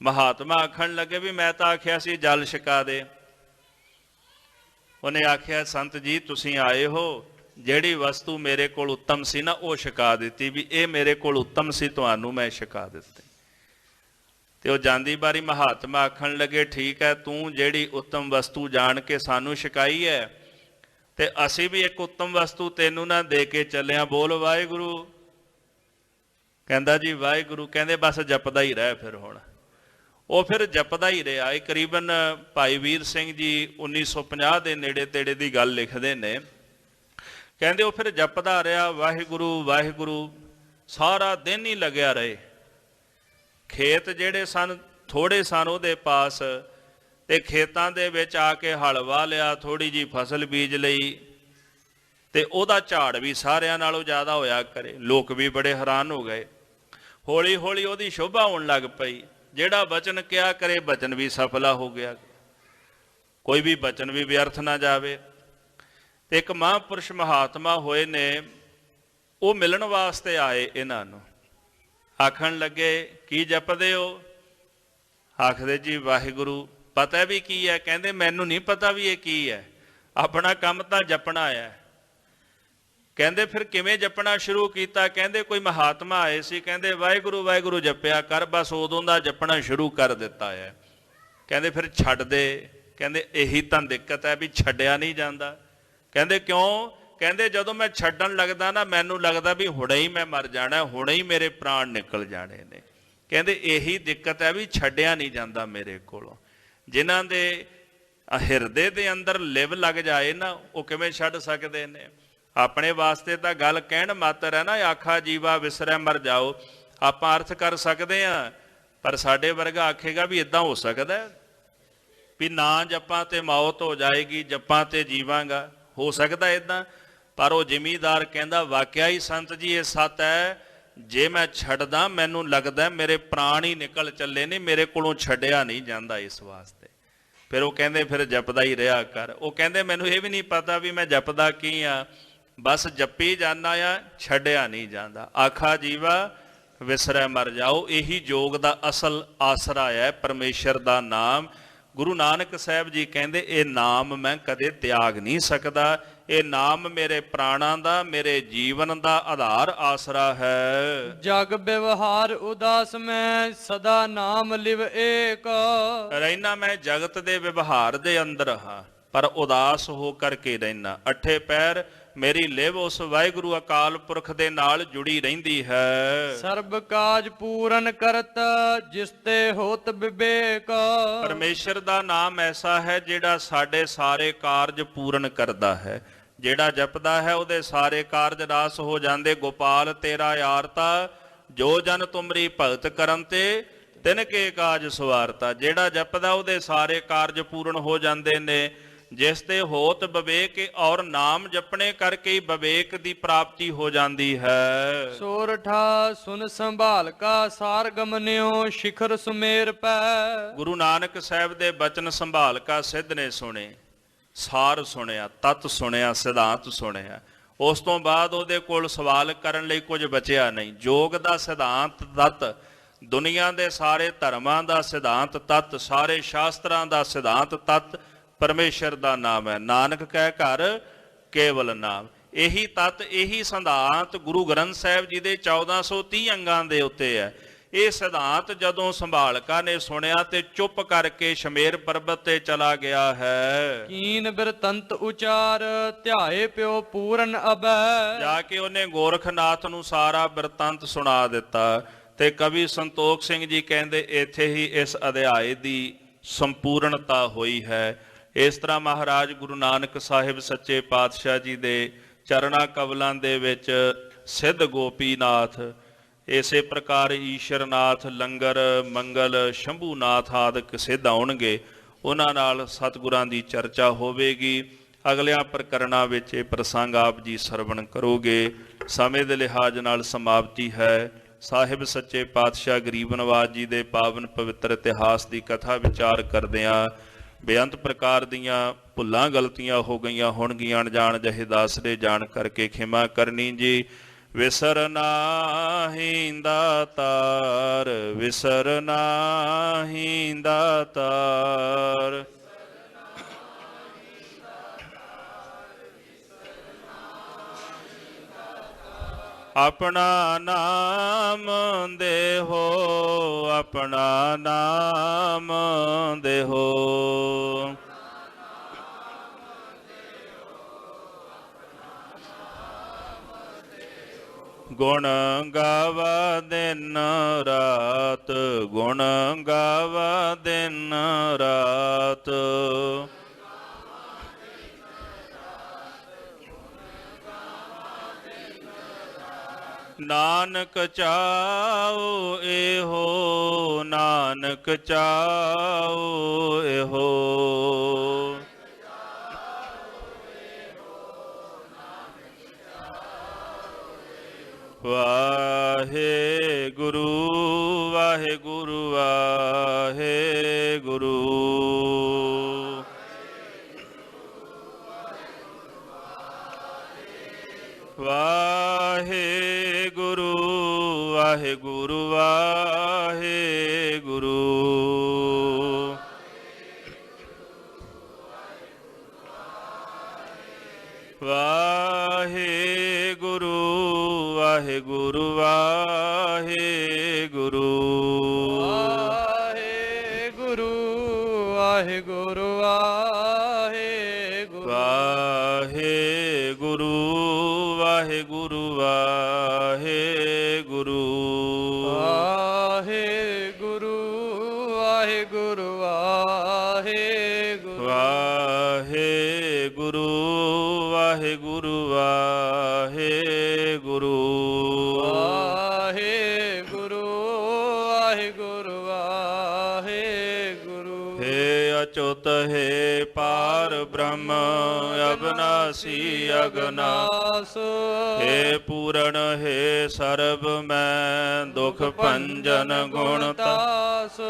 ਮਹਾਤਮਾ ਆਖਣ ਲੱਗੇ ਵੀ ਮੈਂ ਤਾਂ ਆਖਿਆ ਸੀ ਜਲ ਛਕਾ ਦੇ। ਉਹਨੇ ਆਖਿਆ ਸੰਤ ਜੀ ਤੁਸੀਂ ਆਏ ਹੋ, ਜਿਹੜੀ ਵਸਤੂ ਮੇਰੇ ਕੋਲ ਉੱਤਮ ਸੀ ਨਾ ਉਹ ਛਕਾ ਦਿੱਤੀ, ਵੀ ਇਹ ਮੇਰੇ ਕੋਲ ਉੱਤਮ ਸੀ, ਤੁਹਾਨੂੰ ਮੈਂ ਛਕਾ ਦਿੱਤੀ। ਤੇ ਉਹ ਜਾਂਦੀ ਬਾਰੀ ਮਹਾਤਮਾ ਆਖਣ ਲੱਗੇ ਠੀਕ ਹੈ, ਤੂੰ ਜਿਹੜੀ ਉੱਤਮ ਵਸਤੂ ਜਾਣ ਕੇ ਸਾਨੂੰ ਛਕਾਈ ਹੈ, ਤੇ ਅਸੀਂ ਵੀ ਇੱਕ ਉੱਤਮ ਵਸਤੂ ਤੈਨੂੰ ਨਾ ਦੇ ਕੇ ਚੱਲਿਆ, ਬੋਲ ਵਾਹਿਗੁਰੂ। ਕਹਿੰਦਾ ਜੀ ਵਾਹਿਗੁਰੂ। ਕਹਿੰਦੇ ਬਸ ਜਪਦਾ ਹੀ ਰਹਿ ਫਿਰ ਹੁਣ। ਉਹ ਫਿਰ ਜਪਦਾ ਹੀ ਰਿਹਾ। ਇਹ ਕਰੀਬਨ ਭਾਈ ਵੀਰ ਸਿੰਘ ਜੀ 1950 ਦੇ ਨੇੜੇ ਤੇੜੇ ਦੀ ਗੱਲ ਲਿਖਦੇ ਨੇ। ਕਹਿੰਦੇ ਉਹ ਫਿਰ ਜਪਦਾ ਰਿਹਾ ਵਾਹਿਗੁਰੂ ਵਾਹਿਗੁਰੂ, ਸਾਰਾ ਦਿਨ ਹੀ ਲੱਗਿਆ ਰਹੇ। ਖੇਤ ਜਿਹੜੇ ਸਨ ਥੋੜੇ ਸਨ ਉਹਦੇ ਪਾਸ, ਤੇ ਖੇਤਾਂ ਦੇ ਵਿੱਚ ਆ ਕੇ ਹਲ ਵਾਹ ਲਿਆ, ਥੋੜੀ ਜੀ ਫਸਲ ਬੀਜ ਲਈ, ਤੇ ਉਹਦਾ ਝਾੜ ਵੀ ਸਾਰਿਆਂ ਨਾਲੋਂ ਜ਼ਿਆਦਾ ਹੋਇਆ ਕਰੇ। ਲੋਕ ਵੀ ਬੜੇ ਹੈਰਾਨ ਹੋ ਗਏ। ਹੌਲੀ ਹੌਲੀ ਉਹਦੀ ਸ਼ੋਭਾ ਹੋਣ ਲੱਗ ਪਈ। ਜਿਹੜਾ ਬਚਨ ਕਿਹਾ ਕਰੇ ਬਚਨ ਵੀ ਸਫਲਾ ਹੋ ਗਿਆ, ਕੋਈ ਵੀ ਬਚਨ ਵੀ ਵਿਅਰਥ ਨਾ ਜਾਵੇ। ਤੇ ਇੱਕ ਮਹਾਂਪੁਰਸ਼ ਮਹਾਤਮਾ ਹੋਏ ਨੇ, ਉਹ ਮਿਲਣ ਵਾਸਤੇ ਆਏ ਇਹਨਾਂ ਨੂੰ। ਆਖਣ ਲੱਗੇ ਕੀ ਜਪਦੇ ਹੋ? ਆਖਦੇ ਜੀ ਵਾਹਿਗੁਰੂ। ਪਤਾ ਵੀ ਕੀ ਹੈ? ਕਹਿੰਦੇ ਮੈਨੂੰ ਨਹੀਂ ਪਤਾ ਵੀ ਇਹ ਕੀ ਹੈ, ਆਪਣਾ ਕੰਮ ਤਾਂ ਜਪਣਾ ਹੈ। ਕਹਿੰਦੇ ਫਿਰ ਕਿਵੇਂ ਜਪਣਾ ਸ਼ੁਰੂ ਕੀਤਾ? ਕਹਿੰਦੇ ਕੋਈ ਮਹਾਤਮਾ ਆਏ ਸੀ, ਕਹਿੰਦੇ ਵਾਹਿਗੁਰੂ ਵਾਹਿਗੁਰੂ ਜਪਿਆ ਕਰ, ਬਸ ਉਦੋਂ ਦਾ ਜਪਣਾ ਸ਼ੁਰੂ ਕਰ ਦਿੱਤਾ ਹੈ। ਕਹਿੰਦੇ ਫਿਰ ਛੱਡ ਦੇ। ਕਹਿੰਦੇ ਇਹੀ ਤਾਂ ਦਿੱਕਤ ਹੈ ਵੀ ਛੱਡਿਆ ਨਹੀਂ ਜਾਂਦਾ। ਕਹਿੰਦੇ ਕਿਉਂ? ਕਹਿੰਦੇ ਜਦੋਂ ਮੈਂ ਛੱਡਣ ਲੱਗਦਾ ਨਾ, ਮੈਨੂੰ ਲੱਗਦਾ ਵੀ ਹੁਣੇ ਹੀ ਮੈਂ ਮਰ ਜਾਣਾ, ਹੁਣੇ ਹੀ ਮੇਰੇ ਪ੍ਰਾਣ ਨਿਕਲ ਜਾਣੇ ਨੇ। ਕਹਿੰਦੇ ਇਹੀ ਦਿੱਕਤ ਹੈ ਵੀ ਛੱਡਿਆ ਨਹੀਂ ਜਾਂਦਾ ਮੇਰੇ ਕੋਲੋਂ। ਜਿਨ੍ਹਾਂ ਦੇ ਹਿਰਦੇ ਦੇ ਅੰਦਰ ਲਿਵ ਲੱਗ ਜਾਏ ਨਾ, ਉਹ ਕਿਵੇਂ ਛੱਡ ਸਕਦੇ ਨੇ? ਆਪਣੇ ਵਾਸਤੇ ਤਾਂ ਗੱਲ ਕਹਿਣ ਮਾਤਰ ਹੈ ਨਾ, ਆਖਾ ਜੀਵਾ ਵਿਸਰੈ ਮਰ ਜਾਓ, ਆਪਾਂ ਅਰਥ ਕਰ ਸਕਦੇ ਹਾਂ, ਪਰ ਸਾਡੇ ਵਰਗਾ ਆਖੇਗਾ ਵੀ ਇਦਾਂ ਹੋ ਸਕਦਾ ਵੀ ਨਾ ਜਪਾਂ ਤੇ ਮੌਤ ਹੋ ਜਾਏਗੀ, ਜਪਾਂ ਤੇ ਜੀਵਾਂਗਾ, ਹੋ ਸਕਦਾ ਇਦਾਂ? ਪਰ ਉਹ ਜ਼ਿਮੀਂਦਾਰ ਕਹਿੰਦਾ ਵਾਕਿਆ ਹੀ ਸੰਤ ਜੀ ਇਹ ਸੱਤ ਹੈ, ਜੇ ਮੈਂ ਛੱਡਦਾ ਮੈਨੂੰ ਲੱਗਦਾ ਮੇਰੇ ਪ੍ਰਾਣ ਹੀ ਨਿਕਲ ਚੱਲੇ ਨੇ, ਮੇਰੇ ਕੋਲੋਂ ਛੱਡਿਆ ਨਹੀਂ ਜਾਂਦਾ ਇਸ ਵਾਸਤੇ। ਫਿਰ ਉਹ ਕਹਿੰਦੇ ਫਿਰ ਜਪਦਾ ਹੀ ਰਿਹਾ ਕਰ। ਉਹ ਕਹਿੰਦੇ ਮੈਨੂੰ ਇਹ ਵੀ ਨਹੀਂ ਪਤਾ ਵੀ ਮੈਂ ਜਪਦਾ ਕੀ ਆ, ਬਸ ਜਪੀ ਜਾਣਾ ਆ, ਛੱਡਿਆ ਨਹੀਂ ਜਾਂਦਾ। ਆਖਾ ਜੀਵਾ ਵਿਸਰੈ ਮਰ ਜਾਓ, ਇਹੀ ਯੋਗ ਦਾ ਅਸਲ ਆਸਰਾ ਹੈ, ਪਰਮੇਸ਼ਰ ਦਾ ਨਾਮ। ਗੁਰੂ ਨਾਨਕ ਸਾਹਿਬ ਜੀ ਕਹਿੰਦੇ ਇਹ ਨਾਮ ਮੈਂ ਕਦੇ ਤਿਆਗ ਨਹੀਂ ਸਕਦਾ, ਇਹ ਨਾਮ ਮੇਰੇ ਪ੍ਰਾਣਾਂ ਦਾ, ਮੇਰੇ ਜੀਵਨ ਦਾ ਆਧਾਰ ਆਸਰਾ ਹੈ। ਜਗ ਵਿਵਹਾਰ ਉਦਾਸ ਮੈਂ ਸਦਾ ਨਾਮ ਲਿਵ ਏਕ। ਰਹਿਣਾ ਮੈਂ ਜਗਤ ਦੇ ਵਿਵਹਾਰ ਦੇ ਅੰਦਰ ਹਾਂ, ਪਰ ਉਦਾਸ ਹੋ ਕਰਕੇ ਰਹਿਣਾ। ਅੱਠੇ ਪੈਰ ਮੇਰੀ ਲਿਵ ਉਸ ਵਾਹਿਗੁਰੂ ਅਕਾਲ ਪੁਰਖ ਦੇ ਨਾਲ ਜੁੜੀ ਰਹਿੰਦੀ ਹੈ। ਸਰਬ ਕਾਜ ਪੂਰਨ ਕਰਤ ਜਿਸ ਤੇ ਹੋਤ ਵਿਵੇਕ। ਪਰਮੇਸ਼ਰ ਦਾ ਨਾਮ ਐਸਾ ਹੈ ਜਿਹੜਾ ਸਾਡੇ ਸਾਰੇ ਕਾਰਜ ਪੂਰਨ ਕਰਦਾ ਹੈ। ਜਿਹੜਾ ਜਪਦਾ ਹੈ ਉਹਦੇ ਸਾਰੇ ਕਾਰਜ ਰਾਸ ਹੋ ਜਾਂਦੇ। ਗੋਪਾਲ ਤੇਰਾ ਆਰਤਾ ਜੋ ਜਨ ਤੁਮਰੀ ਭਗਤ ਕਰਨ ਤੇ ਤਿਨ ਕੇ ਕਾਜ ਸਵਾਰਤਾ। ਜਿਹੜਾ ਜਪਦਾ ਉਹਦੇ ਸਾਰੇ ਕਾਰਜ ਪੂਰਨ ਹੋ ਜਾਂਦੇ ਨੇ। ਜਿਸ ਤੇ ਹੋਤ ਵਿਵੇਕ ਔਰ ਨਾਮ ਜਪਣੇ ਕਰਕੇ ਹੀ ਵਿਵੇਕ ਦੀ ਪ੍ਰਾਪਤੀ ਹੋ ਜਾਂਦੀ ਹੈ। ਸੋਰਠਾ ਸੁਨ ਸੰਭਾਲ ਕਾ ਸਾਰ ਗਮਨਿਓ ਸ਼ਿਖਰ ਸੁਮੇਰ ਪੈ। ਗੁਰੂ ਨਾਨਕ ਸਾਹਿਬ ਦੇ ਬਚਨ ਸੰਭਾਲ ਕਾ ਸਿੱਧ ਨੇ ਸੁਣੇ, ਸਾਰ ਸੁਣਿਆ, ਤਤ ਸੁਣਿਆ, ਸਿਧਾਂਤ ਸੁਣਿਆ। ਉਸ ਤੋਂ ਬਾਅਦ ਉਹਦੇ ਕੋਲ ਸਵਾਲ ਕਰਨ ਲਈ ਕੁਝ ਬਚਿਆ ਨਹੀਂ। ਯੋਗ ਦਾ ਸਿਧਾਂਤ ਤਤ, ਦੁਨੀਆ ਦੇ ਸਾਰੇ ਧਰਮਾਂ ਦਾ ਸਿਧਾਂਤ ਤਤ, ਸਾਰੇ ਸ਼ਾਸਤਰਾਂ ਦਾ ਸਿਧਾਂਤ ਤਤ ਪਰਮੇਸ਼ਰ ਦਾ ਨਾਮ ਹੈ। ਨਾਨਕ ਕਹਿ ਘਰ ਕੇਵਲ ਨਾਮ। ਇਹੀ ਤਤ, ਇਹੀ ਸਿਧਾਂਤ ਗੁਰੂ ਗ੍ਰੰਥ ਸਾਹਿਬ ਜੀ ਦੇ 1430 ਅੰਗਾਂ ਦੇ ਉੱਤੇ ਹੈ। ਇਹ ਸਿਧਾਂਤ ਜਦੋਂ ਸੰਭਾਲਕਾ ਨੇ ਸੁਣਿਆ ਤੇ ਚੁੱਪ ਕਰਕੇ ਸ਼ਮੇਰ ਪਰਬਤ ਤੇ ਚਲਾ ਗਿਆ ਹੈ। ਕੀਨ ਬਿਰਤੰਤ ਉਚਾਰ ਧਿਆਏ ਪਿਓ ਪੂਰਨ ਅਬੈ। ਜਾ ਕੇ ਉਹਨੇ ਗੋਰਖਨਾਥ ਨੂੰ ਸਾਰਾ ਬਿਰਤੰਤ ਸੁਣਾ ਦਿੱਤਾ। ਤੇ ਕਵੀ ਸੰਤੋਖ ਸਿੰਘ ਜੀ ਕਹਿੰਦੇ ਇੱਥੇ ਹੀ ਇਸ ਅਧਿਆਏ ਦੀ ਸੰਪੂਰਨਤਾ ਹੋਈ ਹੈ। ਇਸ ਤਰ੍ਹਾਂ ਮਹਾਰਾਜ ਗੁਰੂ ਨਾਨਕ ਸਾਹਿਬ ਸੱਚੇ ਪਾਤਸ਼ਾਹ ਜੀ ਦੇ ਚਰਣਾ ਕਵਲਾਂ ਦੇ ਵਿੱਚ ਸਿੱਧ ਗੋਪੀਨਾਥ, ਇਸੇ ਪ੍ਰਕਾਰ ਈਸ਼ਰਨਾਥ, ਲੰਗਰ, ਮੰਗਲ, ਸ਼ੰਭੂਨਾਥ ਆਦਿਕ ਸਿੱਧ ਆਉਣਗੇ। ਉਹਨਾਂ ਨਾਲ ਸਤਿਗੁਰਾਂ ਦੀ ਚਰਚਾ ਹੋਵੇਗੀ। ਅਗਲਿਆਂ ਪ੍ਰਕਰਣਾਂ ਵਿੱਚ ਇਹ ਪ੍ਰਸੰਗ ਆਪ ਜੀ ਸਰਵਣ ਕਰੋਗੇ। ਸਮੇਂ ਦੇ ਲਿਹਾਜ਼ ਨਾਲ ਸਮਾਪਤੀ ਹੈ। ਸਾਹਿਬ ਸੱਚੇ ਪਾਤਸ਼ਾਹ ਗਰੀਬ ਨਵਾਜ਼ ਜੀ ਦੇ ਪਾਵਨ ਪਵਿੱਤਰ ਇਤਿਹਾਸ ਦੀ ਕਥਾ ਵਿਚਾਰ ਕਰਦਿਆਂ ਬੇਅੰਤ ਪ੍ਰਕਾਰ ਦੀਆਂ ਭੁੱਲਾਂ ਗਲਤੀਆਂ ਹੋ ਗਈਆਂ ਹੋਣਗੀਆਂ। ਅਣਜਾਣ ਜਹੇ ਦਾਸਰੇ ਜਾਣ ਕਰਕੇ ਖਿਮਾ ਕਰਨੀ ਜੀ। ਵਿਸਰ ਨਾਹੀਂ ਦਾਤਾਰ, ਵਿਸਰ ਨਾਹੀਂ ਦਾਤਾਰ। ਆਪਣਾ ਨਾਮ ਦੇਹੋ, ਆਪਣਾ ਨਾਮ ਦੇਹੋ। ਗੁਣ ਗਾਵਾ ਦਿਨ ਰਾਤ, ਗੁਣ ਗਾਵਾ ਦਿਨ ਰਾਤ। ਨਾਨਕ ਚਾਉ ਇਹੋ, ਨਾਨਕ ਚਾਉ ਇਹੋ। ਵਾਹਿਗੁਰੂ ਵਾਹਿਗੁਰੂ ਵਾਹਿਗੁਰੂ। ਵਾਹਿਗੁਰੂ ਵਾਹਿਗੁਰੂ ਵਾਹਿਗੁਰੂ। ਵਾਹਿਗੁਰੂ ਵਾਹਿਗੁਰੂ ਵਾਹਿਗੁਰੂ। ਵਾਹਿਗੁਰੂ ਵਾਹਿਗੁਰੂ ਵਾਹਿਗੁਰੂ। ਵਾਹਿਗੁਰੂ ਵਾਹਿਗੁਰੂ ਵਾਹਿਗੁਰੂ। ਵਾਹਿਗੁਰੂ ਵਾਹਿਗੁਰੂ ਵਾਹਿਗੁਰੂ। ਵਾਹਿਗੁਰੂ ਵਾਹਿਗੁਰੂ ਵਾਹਿਗੁਰੂ। ਵਾਹਿਗੁਰੂ ਵਾਹਿਗੁਰੂ ਵਾਹਿਗੁਰੂ। ਹੇ ਅਚੁਤ ਹੈ ਪਾਰ ਬ੍ਰਹਮ ਅਬਨਾਸੀ ਅਗਨਾਸ। ਹੇ ਪੂਰਨ ਹੈ ਸਰਬ ਮੈਂ ਦੁਖ ਭੰਜਨ ਗੁਣ ਤਾਸ।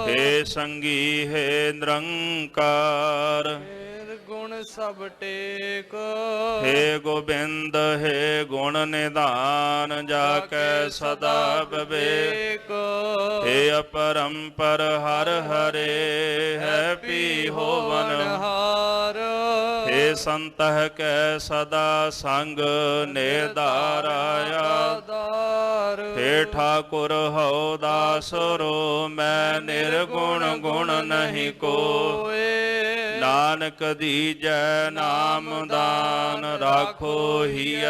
ਹੇ ਸੰਗੀ ਹੈ ਨਿਰੰਕਾਰ ਗੁਣ ਸਭ ਟੇਕ। ਹੇ ਗੋਬਿੰਦ ਹੈ ਗੁਣ ਨਿਧਾਨ ਜਾ ਕੈ ਸਦਾ ਵਿਵੇਕ। ਹੇ ਅਪਰੰਪਰ ਹਰ ਹਰੇ ਹੈ ਪੀ ਹੋਵਨ ਹਾਰ। ਹੇ ਸੰਤਹ ਕੈ ਸਦਾ ਸੰਗ ਨਿਰਧਾਰਾਇਆ। ਹੇ ਠਾਕੁਰ ਹਉ ਦਾਸਰੋ ਮੈਂ ਨਿਰਗੁਣ ਗੁਣ ਨਹੀਂ ਕੋਏ। ਨਾਨਕ ਦੀਜੈ ਨਾਮ ਦਾਨ ਰਾਖੋ ਹੀ